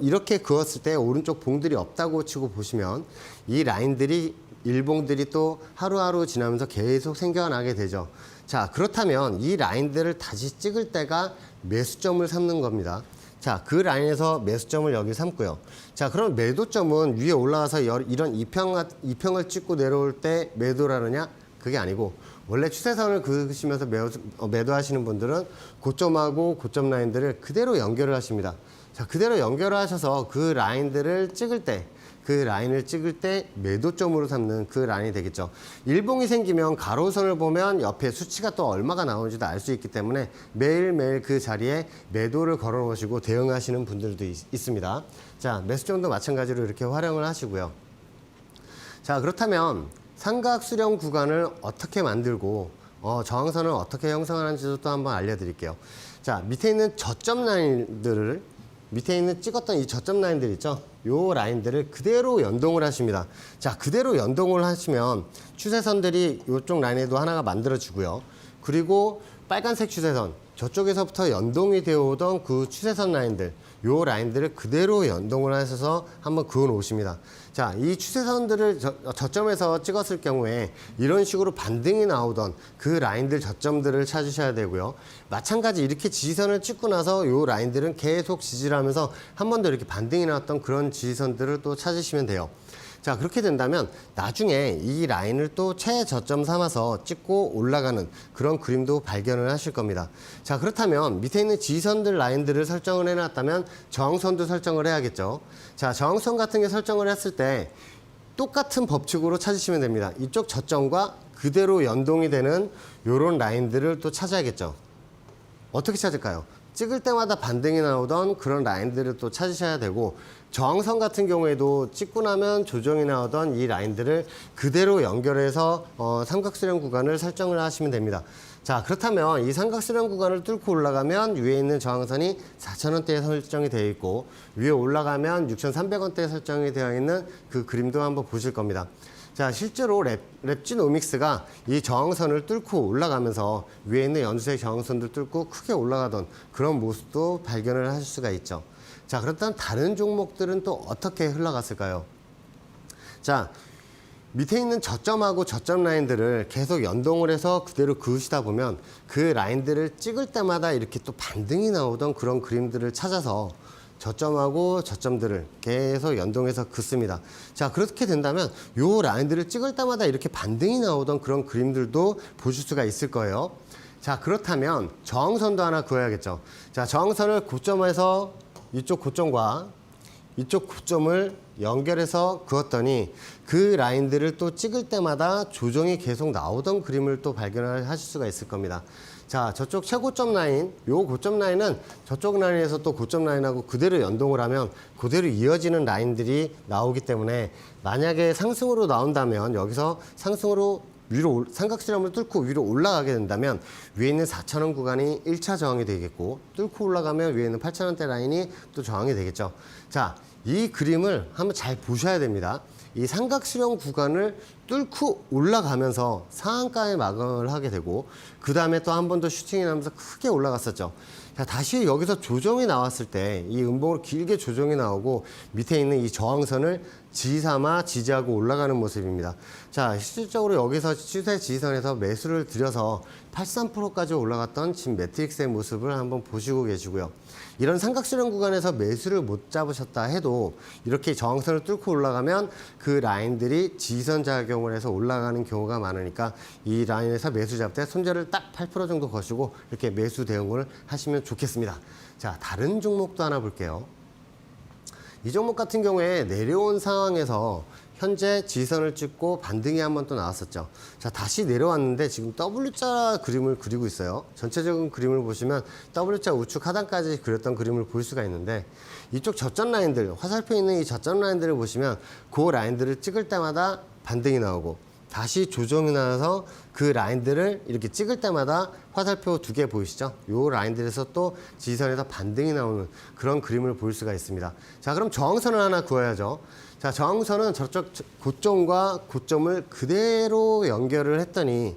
이렇게 그었을 때 오른쪽 봉들이 없다고 치고 보시면 이 라인들이 일봉들이 또 하루하루 지나면서 계속 생겨나게 되죠. 자, 그렇다면 이 라인들을 다시 찍을 때가 매수점을 삼는 겁니다. 자, 그 라인에서 매수점을 여기 삼고요. 자, 그럼 매도점은 위에 올라가서 이런 이평을 찍고 내려올 때 매도라느냐? 그게 아니고 원래 추세선을 그으시면서 매도하시는 분들은 고점하고 고점 라인들을 그대로 연결을 하십니다. 자, 그대로 연결을 하셔서 그 라인들을 찍을 때 그 라인을 찍을 때 매도점으로 삼는 그 라인이 되겠죠. 일봉이 생기면 가로선을 보면 옆에 수치가 또 얼마가 나오는지도 알 수 있기 때문에 매일매일 그 자리에 매도를 걸어 놓으시고 대응하시는 분들도 있습니다. 자, 매수점도 마찬가지로 이렇게 활용을 하시고요. 자, 그렇다면 삼각 수렴 구간을 어떻게 만들고 저항선을 어떻게 형성하는지도 또 한번 알려드릴게요. 자, 밑에 있는 저점 라인들을 밑에 있는 찍었던 이 저점 라인들 있죠? 요 라인들을 그대로 연동을 하십니다. 자, 그대로 연동을 하시면 추세선들이 이쪽 라인에도 하나가 만들어지고요. 그리고 빨간색 추세선, 저쪽에서부터 연동이 되어 오던 그 추세선 라인들, 요 라인들을 그대로 연동을 하셔서 한번 그어 놓으십니다. 자, 이 추세선들을 저점에서 찍었을 경우에 이런 식으로 반등이 나오던 그 라인들 저점들을 찾으셔야 되고요. 마찬가지 이렇게 지지선을 찍고 나서 요 라인들은 계속 지지를 하면서 한 번 더 이렇게 반등이 나왔던 그런 지지선들을 또 찾으시면 돼요. 자, 그렇게 된다면 나중에 이 라인을 또 최저점 삼아서 찍고 올라가는 그런 그림도 발견을 하실 겁니다. 자, 그렇다면 밑에 있는 지지선들 라인들을 설정을 해놨다면 저항선도 설정을 해야겠죠. 자, 저항선 같은 게 설정을 했을 때 똑같은 법칙으로 찾으시면 됩니다. 이쪽 저점과 그대로 연동이 되는 이런 라인들을 또 찾아야겠죠. 어떻게 찾을까요? 찍을 때마다 반등이 나오던 그런 라인들을 또 찾으셔야 되고 저항선 같은 경우에도 찍고 나면 조정이 나오던 이 라인들을 그대로 연결해서 삼각수렴 구간을 설정을 하시면 됩니다. 자, 그렇다면 이 삼각수렴 구간을 뚫고 올라가면 위에 있는 저항선이 4,000원대에 설정이 되어 있고 위에 올라가면 6,300원대에 설정이 되어 있는 그 그림도 한번 보실 겁니다. 자, 실제로 랩지노믹스가 이 저항선을 뚫고 올라가면서 위에 있는 연두색 저항선들 뚫고 크게 올라가던 그런 모습도 발견을 하실 수가 있죠. 자, 그렇다면 다른 종목들은 또 어떻게 흘러갔을까요? 자, 밑에 있는 저점하고 저점 라인들을 계속 연동을 해서 그대로 그으시다 보면 그 라인들을 찍을 때마다 이렇게 또 반등이 나오던 그런 그림들을 찾아서 저점하고 저점들을 계속 연동해서 긋습니다. 자, 그렇게 된다면 요 라인들을 찍을 때마다 이렇게 반등이 나오던 그런 그림들도 보실 수가 있을 거예요. 자, 그렇다면 저항선도 하나 그어야겠죠. 자, 저항선을 고점에서 이쪽 고점과 이쪽 고점을 연결해서 그었더니 그 라인들을 또 찍을 때마다 조정이 계속 나오던 그림을 또 발견을 하실 수가 있을 겁니다. 자, 저쪽 최고점 라인, 요 고점 라인은 저쪽 라인에서 또 고점 라인하고 그대로 연동을 하면 그대로 이어지는 라인들이 나오기 때문에 만약에 상승으로 나온다면 여기서 상승으로 위로 삼각수렴을 뚫고 위로 올라가게 된다면 위에 있는 4,000원 구간이 1차 저항이 되겠고 뚫고 올라가면 위에 있는 8,000원대 라인이 또 저항이 되겠죠. 자, 이 그림을 한번 잘 보셔야 됩니다. 이 삼각수렴 구간을 뚫고 올라가면서 상한가에 마감을 하게 되고 그 다음에 또 한 번 더 슈팅이 나면서 크게 올라갔었죠. 자, 다시 여기서 조정이 나왔을 때 이 음봉으로 길게 조정이 나오고 밑에 있는 이 저항선을 지삼아 지지하고 올라가는 모습입니다. 자, 실질적으로 여기서 추세 지지선에서 매수를 들여서 83%까지 올라갔던 진 매트릭스의 모습을 한번 보시고 계시고요. 이런 삼각수렴 구간에서 매수를 못 잡으셨다 해도 이렇게 저항선을 뚫고 올라가면 그 라인들이 지지선 작용을 해서 올라가는 경우가 많으니까 이 라인에서 매수 잡을 때 손절을 딱 8% 정도 거시고 이렇게 매수 대응을 하시면 좋겠습니다. 자, 다른 종목도 하나 볼게요. 이 종목 같은 경우에 내려온 상황에서 현재 지지선을 찍고 반등이 한번 또 나왔었죠. 자, 다시 내려왔는데 지금 W자 그림을 그리고 있어요. 전체적인 그림을 보시면 W자 우측 하단까지 그렸던 그림을 볼 수가 있는데 이쪽 저점 라인들, 화살표 있는 이 저점 라인들을 보시면 그 라인들을 찍을 때마다 반등이 나오고 다시 조정이 나서 그 라인들을 이렇게 찍을 때마다 화살표 2개 보이시죠? 요 라인들에서 또 지지선에서 반등이 나오는 그런 그림을 볼 수가 있습니다. 자, 그럼 저항선을 하나 그어야죠. 자, 저항선은 저쪽 고점과 고점을 그대로 연결을 했더니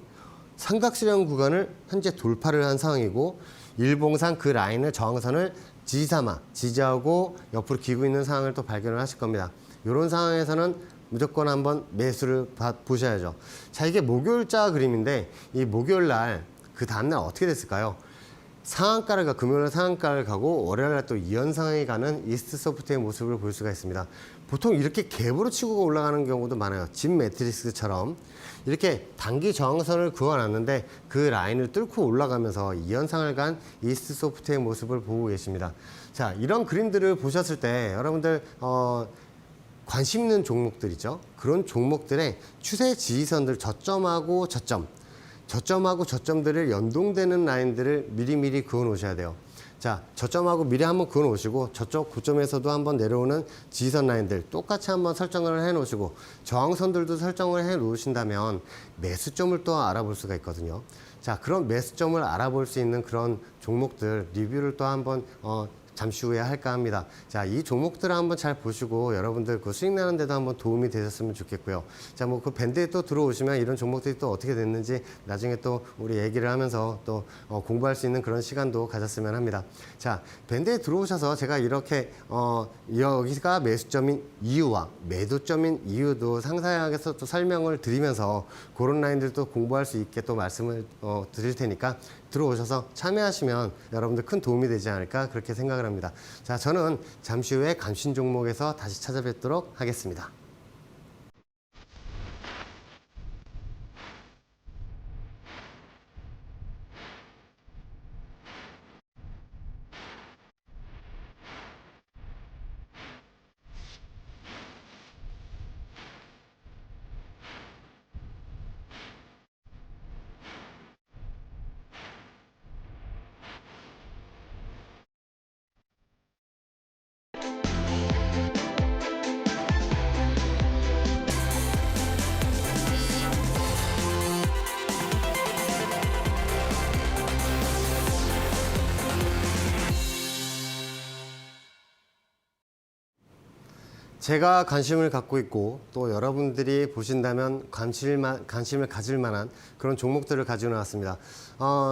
삼각수렴 구간을 현재 돌파를 한 상황이고 일봉상 그 라인을 저항선을 지지삼아 지지하고 옆으로 기고 있는 상황을 또 발견을 하실 겁니다. 이런 상황에서는 무조건 한번 매수를 보셔야죠. 자, 이게 목요일자 그림인데 이 목요일 날 그 다음날 어떻게 됐을까요? 상한가를 금요일 상한가를 가고 월요일날 또 이연상에 가는 이스트소프트의 모습을 볼 수가 있습니다. 보통 이렇게 갭으로 치고 올라가는 경우도 많아요. 진 매트릭스처럼 이렇게 단기 저항선을 그어놨는데 그 라인을 뚫고 올라가면서 이연상을 간 이스트소프트의 모습을 보고 계십니다. 자, 이런 그림들을 보셨을 때 여러분들 관심 있는 종목들이죠. 그런 종목들의 추세 지지선들 저점하고 저점들을 연동되는 라인들을 미리미리 그어 놓으셔야 돼요. 자, 저점하고 미리 한번 그어 놓으시고 저쪽 고점에서도 한번 내려오는 지지선 라인들 똑같이 한번 설정을 해 놓으시고 저항선들도 설정을 해 놓으신다면 매수점을 또 알아볼 수가 있거든요. 자, 그런 매수점을 알아볼 수 있는 그런 종목들 리뷰를 또 한번 잠시 후에 할까 합니다. 자, 이 종목들을 한번 잘 보시고 여러분들 그 수익 나는 데도 한번 도움이 되셨으면 좋겠고요. 자, 뭐 그 밴드에 또 들어오시면 이런 종목들이 또 어떻게 됐는지 나중에 또 우리 얘기를 하면서 또 공부할 수 있는 그런 시간도 가졌으면 합니다. 자, 밴드에 들어오셔서 제가 이렇게 여기가 매수점인 이유와 매도점인 이유도 상세하게 또 설명을 드리면서 그런 라인들도 공부할 수 있게 또 말씀을 드릴 테니까 들어오셔서 참여하시면 여러분들 큰 도움이 되지 않을까 그렇게 생각을 합니다. 자, 저는 잠시 후에 감신 종목에서 다시 찾아뵙도록 하겠습니다. 제가 관심을 갖고 있고 또 여러분들이 보신다면 관심을 가질 만한 그런 종목들을 가지고 나왔습니다.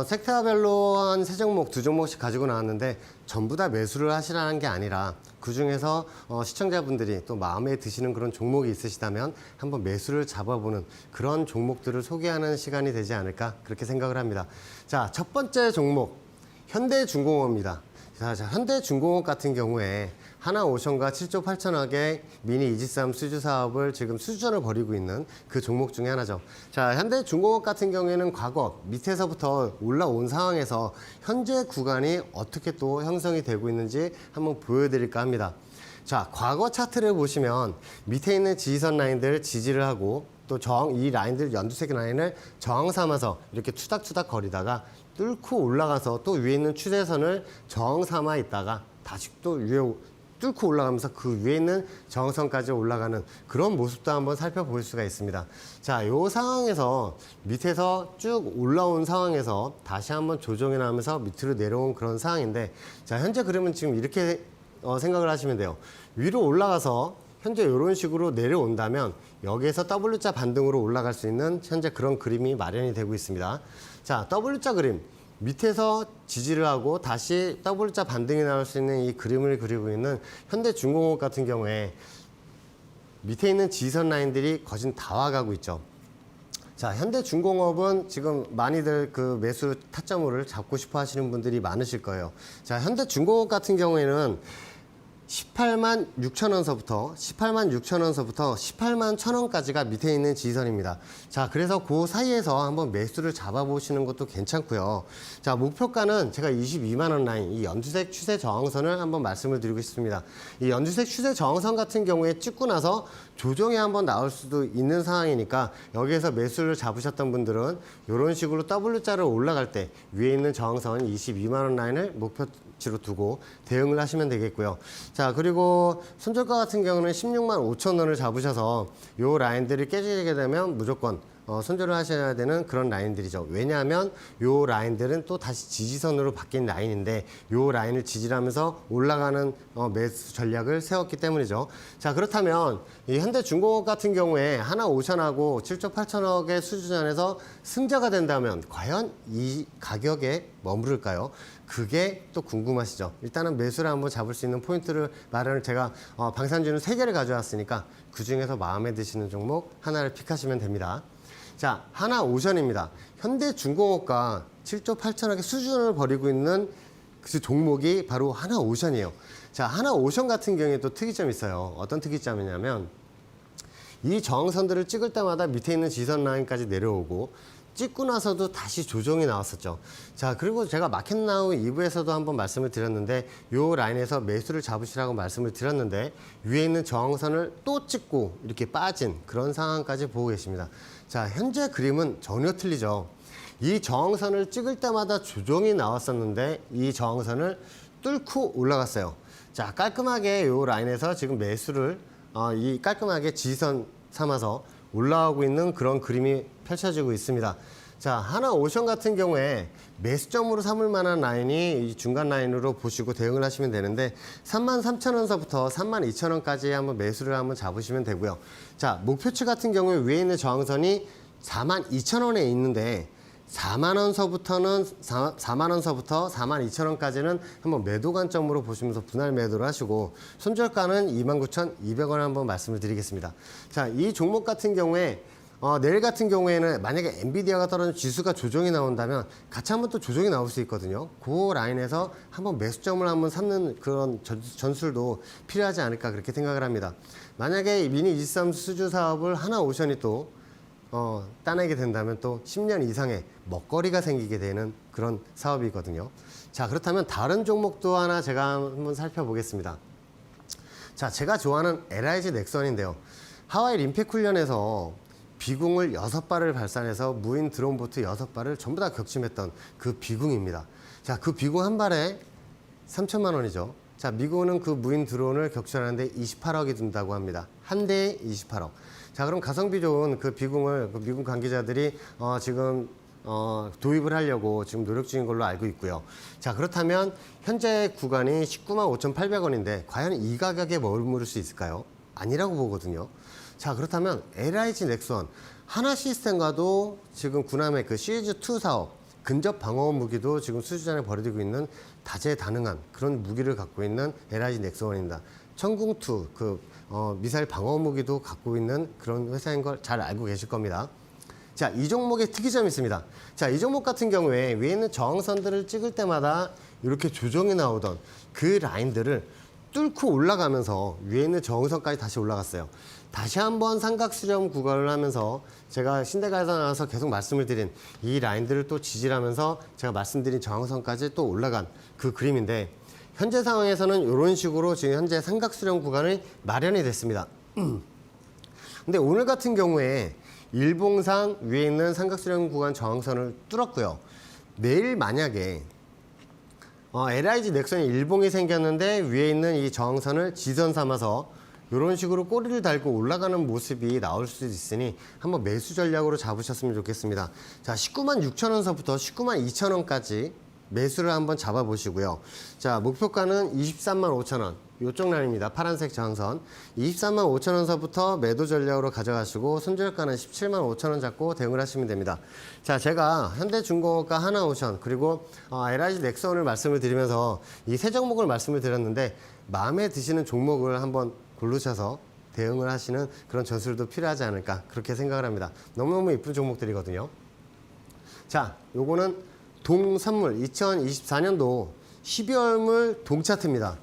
섹터별로 한 3종목, 2종목씩 가지고 나왔는데 전부 다 매수를 하시라는 게 아니라 그중에서 시청자분들이 또 마음에 드시는 그런 종목이 있으시다면 한번 매수를 잡아보는 그런 종목들을 소개하는 시간이 되지 않을까 그렇게 생각을 합니다. 자, 첫 번째 종목 현대중공업입니다. 자, 현대중공업 같은 경우에 하나오션과 7조 8천억의 미니 이지삼 수주 사업을 지금 수주전을 벌이고 있는 그 종목 중에 하나죠. 자, 현대중공업 같은 경우에는 과거 밑에서부터 올라온 상황에서 현재 구간이 어떻게 또 형성이 되고 있는지 한번 보여드릴까 합니다. 자, 과거 차트를 보시면 밑에 있는 지지선 라인들 지지를 하고 또 이 라인들 연두색 라인을 저항 삼아서 이렇게 투닥투닥 거리다가 뚫고 올라가서 또 위에 있는 추세선을 저항 삼아 있다가 다시 또 위에 뚫고 올라가면서 그 위에 있는 저항선까지 올라가는 그런 모습도 한번 살펴볼 수가 있습니다. 자, 이 상황에서 밑에서 쭉 올라온 상황에서 다시 한번 조정이 나면서 밑으로 내려온 그런 상황인데, 자, 현재 그림은 지금 이렇게 생각을 하시면 돼요. 위로 올라가서 현재 이런 식으로 내려온다면 여기에서 W자 반등으로 올라갈 수 있는 현재 그런 그림이 마련이 되고 있습니다. 자, W자 그림. 밑에서 지지를 하고 다시 W자 반등이 나올 수 있는 이 그림을 그리고 있는 현대중공업 같은 경우에 밑에 있는 지지선 라인들이 거진 다 와가고 있죠. 자, 현대중공업은 지금 많이들 그 매수 타점을 잡고 싶어 하시는 분들이 많으실 거예요. 자, 현대중공업 같은 경우에는 18만 6천 원서부터 18만 6천 원서부터 18만 1천 원까지가 밑에 있는 지지선입니다. 자, 그래서 그 사이에서 한번 매수를 잡아보시는 것도 괜찮고요. 자, 목표가는 제가 22만 원 라인, 이 연두색 추세 저항선을 한번 말씀을 드리고 싶습니다. 이 연두색 추세 저항선 같은 경우에 찍고 나서 조정이 한번 나올 수도 있는 상황이니까 여기에서 매수를 잡으셨던 분들은 이런 식으로 W자를 올라갈 때 위에 있는 저항선 22만 원 라인을 목표치로 두고 대응을 하시면 되겠고요. 자, 그리고 손절가 같은 경우는 16만 5천 원을 잡으셔서 이 라인들이 깨지게 되면 무조건 손절을 하셔야 되는 그런 라인들이죠. 왜냐하면 이 라인들은 또 다시 지지선으로 바뀐 라인인데 이 라인을 지지하면서 올라가는 매수 전략을 세웠기 때문이죠. 자, 그렇다면 이 현대중공업 같은 경우에 하나오션하고 7조 8천억의 수준에서 승자가 된다면 과연 이 가격에 머무를까요? 그게 또 궁금하시죠. 일단은 매수를 한번 잡을 수 있는 포인트를 마련을 제가 방산주는 3개를 가져왔으니까 그중에서 마음에 드시는 종목 하나를 픽하시면 됩니다. 자, 하나오션입니다. 현대중공업과 7조 8천억의 수준을 벌이고 있는 그 종목이 바로 하나오션이에요. 자, 하나오션 같은 경우에 또 특이점이 있어요. 어떤 특이점이냐면 이 저항선들을 찍을 때마다 밑에 있는 지선 라인까지 내려오고 찍고 나서도 다시 조정이 나왔었죠. 자, 그리고 제가 마켓나우 2부에서도 한번 말씀을 드렸는데 이 라인에서 매수를 잡으시라고 말씀을 드렸는데 위에 있는 저항선을 또 찍고 이렇게 빠진 그런 상황까지 보고 계십니다. 자, 현재 그림은 전혀 틀리죠. 이 저항선을 찍을 때마다 조정이 나왔었는데 이 저항선을 뚫고 올라갔어요. 자, 깔끔하게 이 라인에서 지금 매수를 이 깔끔하게 지지선 삼아서 올라오고 있는 그런 그림이 펼쳐지고 있습니다. 자, 하나오션 같은 경우에 매수점으로 삼을 만한 라인이 이 중간 라인으로 보시고 대응을 하시면 되는데 33,000원서부터 32,000원까지 한번 매수를 한번 잡으시면 되고요. 자, 목표치 같은 경우에 위에 있는 저항선이 42,000원에 있는데 4만원서부터 42,000원까지는 한번 매도 관점으로 보시면서 분할 매도를 하시고 손절가는 29,200원 한번 말씀을 드리겠습니다. 자, 이 종목 같은 경우에 내일 같은 경우에는 만약에 엔비디아가 떨어진 지수가 조정이 나온다면 같이 한번 또 조정이 나올 수 있거든요. 그 라인에서 한번 매수점을 한번 삼는 그런 전술도 필요하지 않을까 그렇게 생각을 합니다. 만약에 미니23 수주 사업을 하나오션이 또 따내게 된다면 또 10년 이상의 먹거리가 생기게 되는 그런 사업이거든요. 자, 그렇다면 다른 종목도 하나 제가 한번 살펴보겠습니다. 자, 제가 좋아하는 LIG 넥선인데요. 하와이 림팩 훈련에서 비궁을 6발을 발사해서 무인 드론 보트 6발을 전부 다 격침했던 그 비궁입니다. 자, 그 비궁 한 발에 3천만 원이죠. 자, 미국은 그 무인 드론을 격추하는데 28억이 든다고 합니다. 한 대에 28억. 자, 그럼 가성비 좋은 그 비궁을 그 미국 관계자들이 지금 도입을 하려고 지금 노력 중인 걸로 알고 있고요. 자, 그렇다면 현재 구간이 19만 5,800원인데 과연 이 가격에 머무를 수 있을까요? 아니라고 보거든요. 자, 그렇다면 LIG 넥선 하나 시스템과도 지금 군함의 그 시리즈2 사업 근접 방어 무기도 지금 수주전에 벌어지고 있는 다재다능한 그런 무기를 갖고 있는 LIG 넥선입니다. 천궁2 그 미사일 방어 무기도 갖고 있는 그런 회사인 걸 잘 알고 계실 겁니다. 자, 이 종목의 특이점이 있습니다. 자, 이 종목 같은 경우에 위에 있는 저항선들을 찍을 때마다 이렇게 조정이 나오던 그 라인들을 뚫고 올라가면서 위에 있는 저항선까지 다시 올라갔어요. 다시 한번 삼각수렴 구간을 하면서 제가 신대가에서 나와서 계속 말씀을 드린 이 라인들을 또 지지하면서 제가 말씀드린 저항선까지 또 올라간 그 그림인데 현재 상황에서는 이런 식으로 지금 현재 삼각수렴 구간이 마련이 됐습니다. 근데 오늘 같은 경우에 일봉상 위에 있는 삼각수렴 구간 저항선을 뚫었고요. 내일 만약에 LIG 넥슨이 일봉이 생겼는데 위에 있는 이 저항선을 지선 삼아서 이런 식으로 꼬리를 달고 올라가는 모습이 나올 수도 있으니 한번 매수 전략으로 잡으셨으면 좋겠습니다. 자, 19만 6천 원서부터 19만 2천 원까지 매수를 한번 잡아보시고요. 자, 목표가는 23만 5천 원. 이쪽 라인입니다. 파란색 저항선. 23만 5천 원서부터 매도 전략으로 가져가시고 손절가는 17만 5천 원 잡고 대응을 하시면 됩니다. 자, 제가 현대중공업과 하나오션 그리고 LIG 넥슨을 말씀을 드리면서 이 세 종목을 말씀을 드렸는데 마음에 드시는 종목을 한번 고르셔서 대응을 하시는 그런 전술도 필요하지 않을까 그렇게 생각을 합니다. 너무너무 이쁜 종목들이거든요. 자, 요거는 동선물 2024년도 12월물 동차트입니다.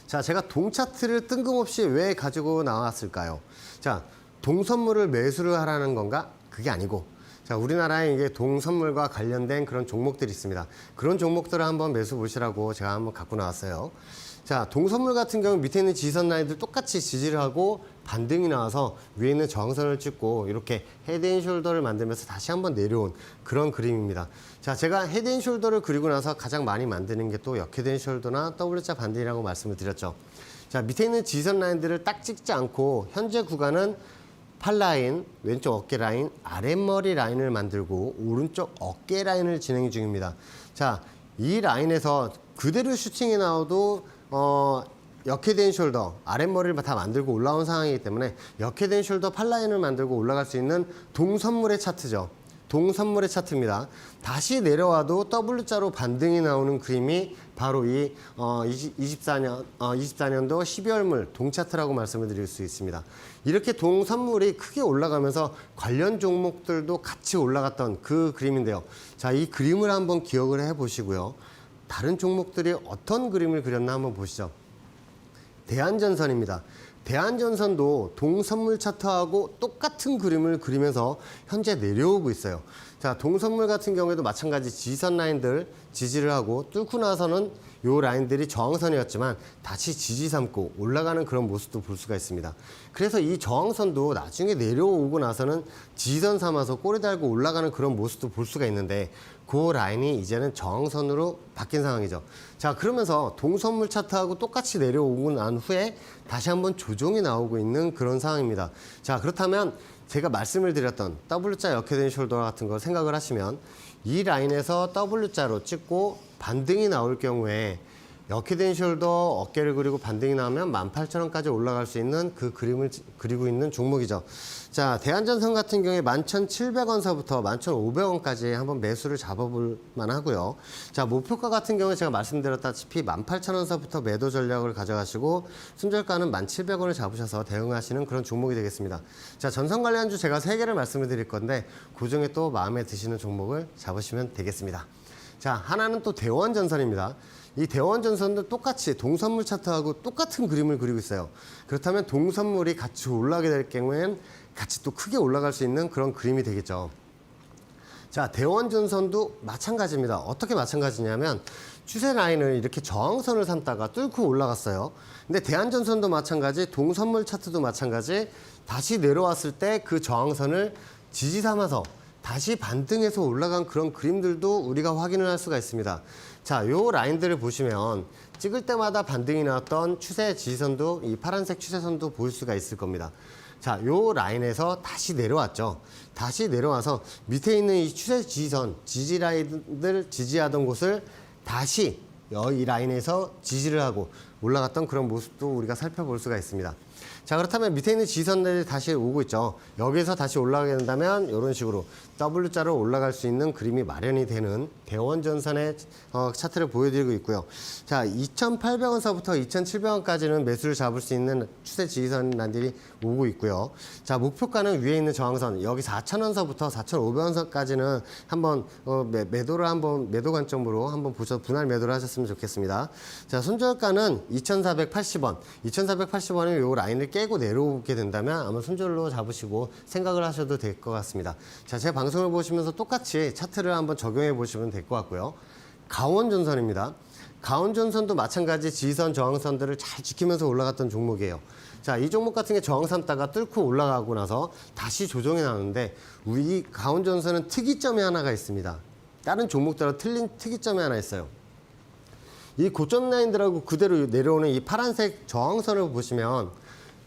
자, 제가 동차트를 뜬금없이 왜 가지고 나왔을까요? 자, 동선물을 매수를 하라는 건가? 그게 아니고, 자, 우리나라에 이게 동선물과 관련된 그런 종목들이 있습니다. 그런 종목들을 한번 매수 보시라고 제가 한번 갖고 나왔어요. 자, 동선물 같은 경우 밑에 있는 지선 라인들 똑같이 지지를 하고 반등이 나와서 위에 있는 저항선을 찍고 이렇게 헤드앤숄더를 만들면서 다시 한번 내려온 그런 그림입니다. 자, 제가 헤드앤숄더를 그리고 나서 가장 많이 만드는 게 또 역헤드앤숄더나 W자 반등이라고 말씀을 드렸죠. 자, 밑에 있는 지선 라인들을 딱 찍지 않고 현재 구간은 팔 라인, 왼쪽 어깨 라인, 아랫머리 라인을 만들고 오른쪽 어깨 라인을 진행 중입니다. 자, 이 라인에서 그대로 슈팅이 나와도 역헤드 앤 숄더, 아랫머리를 다 만들고 올라온 상황이기 때문에 역헤드 앤 숄더 팔라인을 만들고 올라갈 수 있는 동선물의 차트죠. 동선물의 차트입니다. 다시 내려와도 W자로 반등이 나오는 그림이 바로 이 24년도 12월물 동차트라고 말씀을 드릴 수 있습니다. 이렇게 동선물이 크게 올라가면서 관련 종목들도 같이 올라갔던 그 그림인데요. 자, 이 그림을 한번 기억을 해보시고요. 다른 종목들이 어떤 그림을 그렸나 한번 보시죠. 대한전선입니다. 대한전선도 동선물 차트하고 똑같은 그림을 그리면서 현재 내려오고 있어요. 자, 동선물 같은 경우에도 마찬가지 지선 라인들 지지를 하고 뚫고 나서는 요 라인들이 저항선이었지만 다시 지지 삼고 올라가는 그런 모습도 볼 수가 있습니다. 그래서 이 저항선도 나중에 내려오고 나서는 지선 삼아서 꼬리 달고 올라가는 그런 모습도 볼 수가 있는데 그 라인이 이제는 저항선으로 바뀐 상황이죠. 자, 그러면서 동선물 차트하고 똑같이 내려오고 난 후에 다시 한번 조정이 나오고 있는 그런 상황입니다. 자, 그렇다면 제가 말씀을 드렸던 W자 역헤드 앤 숄더 같은 거 생각을 하시면 이 라인에서 W자로 찍고 반등이 나올 경우에 역헤드 앤 숄더 어깨를 그리고 반등이 나오면 18,000원까지 올라갈 수 있는 그 그림을 그리고 있는 종목이죠. 자, 대한전선 같은 경우에 11,700원서부터 11,500원까지 한번 매수를 잡아볼 만하고요. 자, 목표가 같은 경우에 제가 말씀드렸다시피 18,000원서부터 매도 전략을 가져가시고 손절가는 1,700원을 잡으셔서 대응하시는 그런 종목이 되겠습니다. 자, 전선 관련주 제가 3개를 말씀을 드릴 건데 그중에 또 마음에 드시는 종목을 잡으시면 되겠습니다. 자, 하나는 또 대원전선입니다. 이 대원전선도 똑같이 동선물 차트하고 똑같은 그림을 그리고 있어요. 그렇다면 동선물이 같이 올라가게 될 경우에는 같이 또 크게 올라갈 수 있는 그런 그림이 되겠죠. 자, 대원전선도 마찬가지입니다. 어떻게 마찬가지냐면 추세 라인을 이렇게 저항선을 삼다가 뚫고 올라갔어요. 근데 대한전선도 마찬가지, 동선물 차트도 마찬가지, 다시 내려왔을 때 그 저항선을 지지 삼아서 다시 반등해서 올라간 그런 그림들도 우리가 확인을 할 수가 있습니다. 자, 요 라인들을 보시면 찍을 때마다 반등이 나왔던 추세 지지선도 이 파란색 추세선도 보일 수가 있을 겁니다. 자, 요 라인에서 다시 내려왔죠. 다시 내려와서 밑에 있는 이 추세 지지선, 지지 라인들 지지하던 곳을 다시 이 라인에서 지지를 하고 올라갔던 그런 모습도 우리가 살펴볼 수가 있습니다. 자, 그렇다면 밑에 있는 지선들이 다시 오고 있죠. 여기서 다시 올라가게 된다면 이런 식으로 W자로 올라갈 수 있는 그림이 마련이 되는 대원전선의 차트를 보여드리고 있고요. 자, 2,800원서부터 2,700원까지는 매수를 잡을 수 있는 추세 지지선들이 오고 있고요. 자, 목표가는 위에 있는 저항선 여기 4,000원서부터 4,500원서까지는 한번 매도를 한번 매도 관점으로 한번 보셔서 분할 매도를 하셨으면 좋겠습니다. 자, 손절가는 2,480원. 2,480원은 요 라인을 깨고 내려오게 된다면 아마 손절로 잡으시고 생각을 하셔도 될 것 같습니다. 자, 제 방송을 보시면서 똑같이 차트를 한번 적용해 보시면 될 것 같고요. 강원전선입니다. 강원전선도 마찬가지 지선 저항선들을 잘 지키면서 올라갔던 종목이에요. 자, 이 종목 같은 게 저항 삼다가 뚫고 올라가고 나서 다시 조정이 나오는데 우리 가온전선은 특이점이 하나가 있습니다. 다른 종목들하고 틀린 특이점이 하나 있어요. 이 고점 라인들하고 그대로 내려오는 이 파란색 저항선을 보시면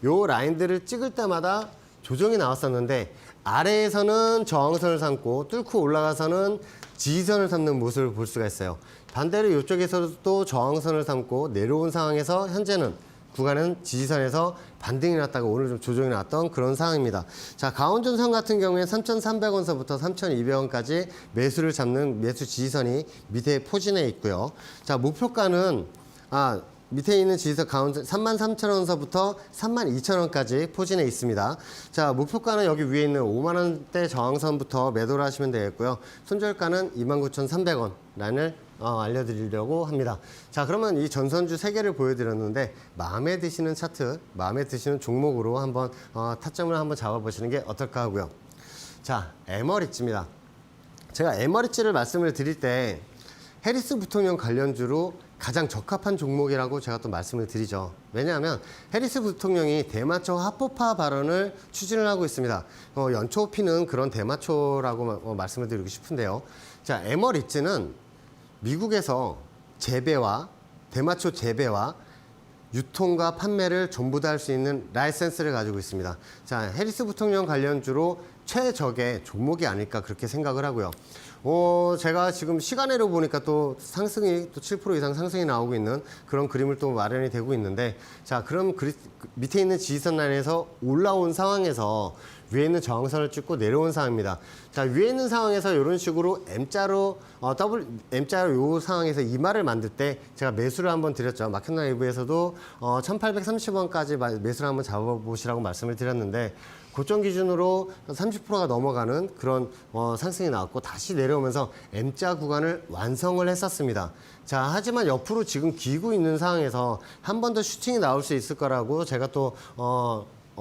요 라인들을 찍을 때마다 조정이 나왔었는데 아래에서는 저항선을 삼고 뚫고 올라가서는 지지선을 삼는 모습을 볼 수가 있어요. 반대로 이쪽에서도 저항선을 삼고 내려온 상황에서 현재는 구간은 지지선에서 반등이 났다가 오늘 좀 조정이 났던 그런 상황입니다. 자, 가온전선 같은 경우에 3,300원서부터 3,200원까지 매수를 잡는 매수 지지선이 밑에 포진해 있고요. 자, 목표가는 밑에 있는 지지선 가운데 33,000원서부터 32,000원까지 포진해 있습니다. 자, 목표가는 여기 위에 있는 5만원대 저항선부터 매도를 하시면 되겠고요. 손절가는 29,300원 라인을 알려드리려고 합니다. 자, 그러면 이 전선주 3개를 보여드렸는데 마음에 드시는 차트, 마음에 드시는 종목으로 한번 타점을 한번 잡아보시는 게 어떨까 하고요. 자, 에머리지입니다. 제가 에머리지를 말씀을 드릴 때 해리스 부통령 관련주로 가장 적합한 종목이라고 제가 또 말씀을 드리죠. 왜냐하면 해리스 부통령이 대마초 합법화 발언을 추진을 하고 있습니다. 연초 피는 그런 대마초라고 말씀을 드리고 싶은데요. 자, 에머리지는 미국에서 재배와 대마초 재배와 유통과 판매를 전부 다 할 수 있는 라이센스를 가지고 있습니다. 자, 해리스 부통령 관련주로 최적의 종목이 아닐까 그렇게 생각을 하고요. 제가 지금 시간으로 보니까 또 상승이 또 7% 이상 상승이 나오고 있는 그런 그림을 또 마련이 되고 있는데, 자, 그럼 밑에 있는 지지선 라인에서 올라온 상황에서 위에 있는 저항선을 찍고 내려온 상황입니다. 자, 위에 있는 상황에서 이런 식으로 M자로 요 상황에서 이마를 만들 때 제가 매수를 한번 드렸죠. 마켓나이브에서도 1830원까지 매수를 한번 잡아보시라고 말씀을 드렸는데, 고점 기준으로 30%가 넘어가는 그런 상승이 나왔고 다시 내려오면서 M자 구간을 완성을 했었습니다. 자, 하지만 옆으로 지금 기고 있는 상황에서 한 번 더 슈팅이 나올 수 있을 거라고 제가 또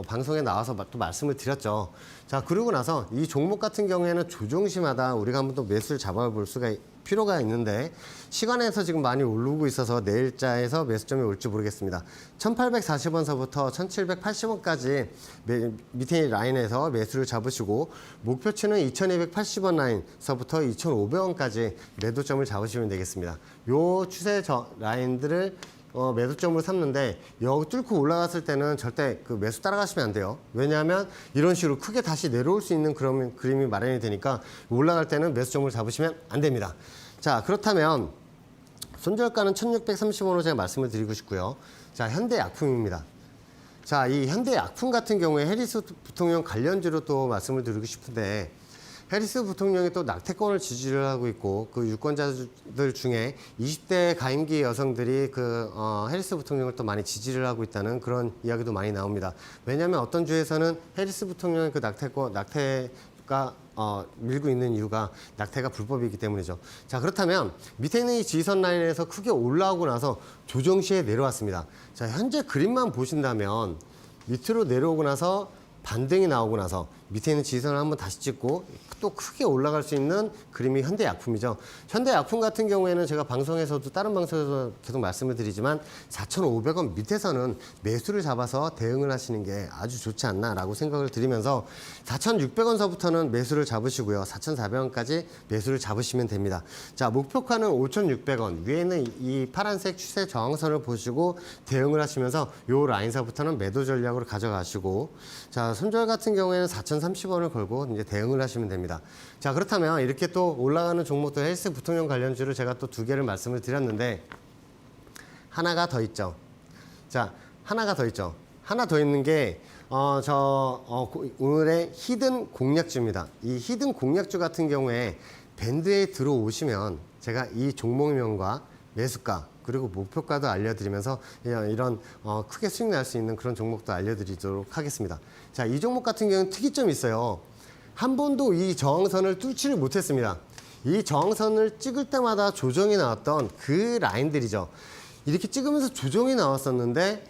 방송에 나와서 또 말씀을 드렸죠. 자, 그러고 나서 이 종목 같은 경우에는 조정시마다 우리가 한번 또 매수를 잡아볼 수가 필요가 있는데 시간에서 지금 많이 오르고 있어서 내일자에서 매수점이 올지 모르겠습니다. 1840원서부터 1780원까지 밑에 라인에서 매수를 잡으시고 목표치는 2280원 라인서부터 2500원까지 매도점을 잡으시면 되겠습니다. 요 추세 라인들을 매도점으로 삼는데 여기 뚫고 올라갔을 때는 절대 그 매수 따라가시면 안 돼요. 왜냐하면 이런 식으로 크게 다시 내려올 수 있는 그런 그림이 마련이 되니까 올라갈 때는 매수점을 잡으시면 안 됩니다. 자, 그렇다면 손절가는 1630원으로 제가 말씀을 드리고 싶고요. 자, 현대약품입니다. 자, 이 현대약품 같은 경우에 해리스 부통령 관련주로 또 말씀을 드리고 싶은데, 해리스 부통령이 또 낙태권을 지지를 하고 있고 그 유권자들 중에 20대 가임기 여성들이 해리스 부통령을 또 많이 지지를 하고 있다는 그런 이야기도 많이 나옵니다. 왜냐하면 어떤 주에서는 해리스 부통령의 그 낙태가 밀고 있는 이유가 낙태가 불법이기 때문이죠. 자, 그렇다면 밑에 있는 이 지지선 라인에서 크게 올라오고 나서 조정 시에 내려왔습니다. 자, 현재 그림만 보신다면 밑으로 내려오고 나서 반등이 나오고 나서 밑에 있는 지지선을 한번 다시 찍고 또 크게 올라갈 수 있는 그림이 현대약품이죠. 현대약품 같은 경우에는 제가 방송에서도 다른 방송에서 계속 말씀을 드리지만 4,500원 밑에서는 매수를 잡아서 대응을 하시는 게 아주 좋지 않나라고 생각을 드리면서 4,600원서부터는 매수를 잡으시고요. 4,400원까지 매수를 잡으시면 됩니다. 자, 목표가는 5,600원 위에는 이 파란색 추세 저항선을 보시고 대응을 하시면서 요 라인서부터는 매도 전략으로 가져가시고, 자, 손절 같은 경우에는 4,030원을 걸고 이제 대응을 하시면 됩니다. 자, 그렇다면 이렇게 또 올라가는 종목도 헬스 부통령 관련주를 제가 또 2개를 말씀을 드렸는데 하나가 더 있죠. 자, 하나가 더 있죠. 하나 더 있는 게 오늘의 히든 공략주입니다. 이 히든 공략주 같은 경우에 밴드에 들어오시면 제가 이 종목명과 매수가 그리고 목표가도 알려드리면서 이런 크게 수익 날 수 있는 그런 종목도 알려드리도록 하겠습니다. 자, 이 종목 같은 경우는 특이점이 있어요. 한 번도 이 저항선을 뚫지를 못했습니다. 이 저항선을 찍을 때마다 조정이 나왔던 그 라인들이죠. 이렇게 찍으면서 조정이 나왔었는데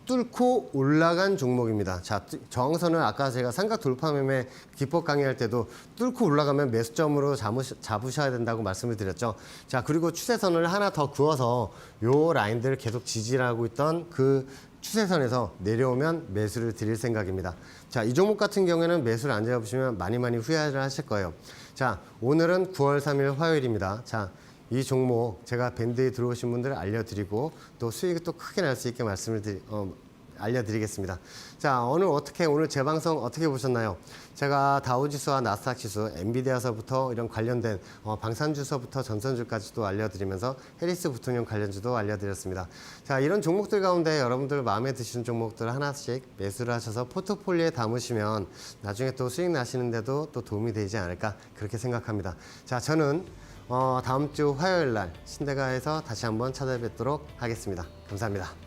뚫고 올라간 종목입니다. 자, 저항선을 아까 제가 삼각 돌파 매매 기법 강의할 때도 뚫고 올라가면 매수점으로 잡으셔야 된다고 말씀을 드렸죠. 자, 그리고 추세선을 하나 더 그어서 요 라인들을 계속 지지를 하고 있던 그 추세선에서 내려오면 매수를 드릴 생각입니다. 자, 이 종목 같은 경우에는 매수를 안 잡으시면 많이 후회를 하실 거예요. 자, 오늘은 9월 3일 화요일입니다. 자, 이 종목 제가 밴드에 들어오신 분들 알려드리고 또 수익을 또 크게 날 수 있게 알려드리겠습니다. 자, 오늘 제 방송 어떻게 보셨나요? 제가 다우지수와 나스닥 지수, 엔비디아서부터 이런 관련된 방산주서부터 전선주까지도 알려드리면서 해리스 부통령 관련주도 알려드렸습니다. 자, 이런 종목들 가운데 여러분들 마음에 드시는 종목들 하나씩 매수를 하셔서 포트폴리오에 담으시면 나중에 또 수익 나시는데도 또 도움이 되지 않을까 그렇게 생각합니다. 자, 저는 다음 주 화요일 날 신대가에서 다시 한번 찾아뵙도록 하겠습니다. 감사합니다.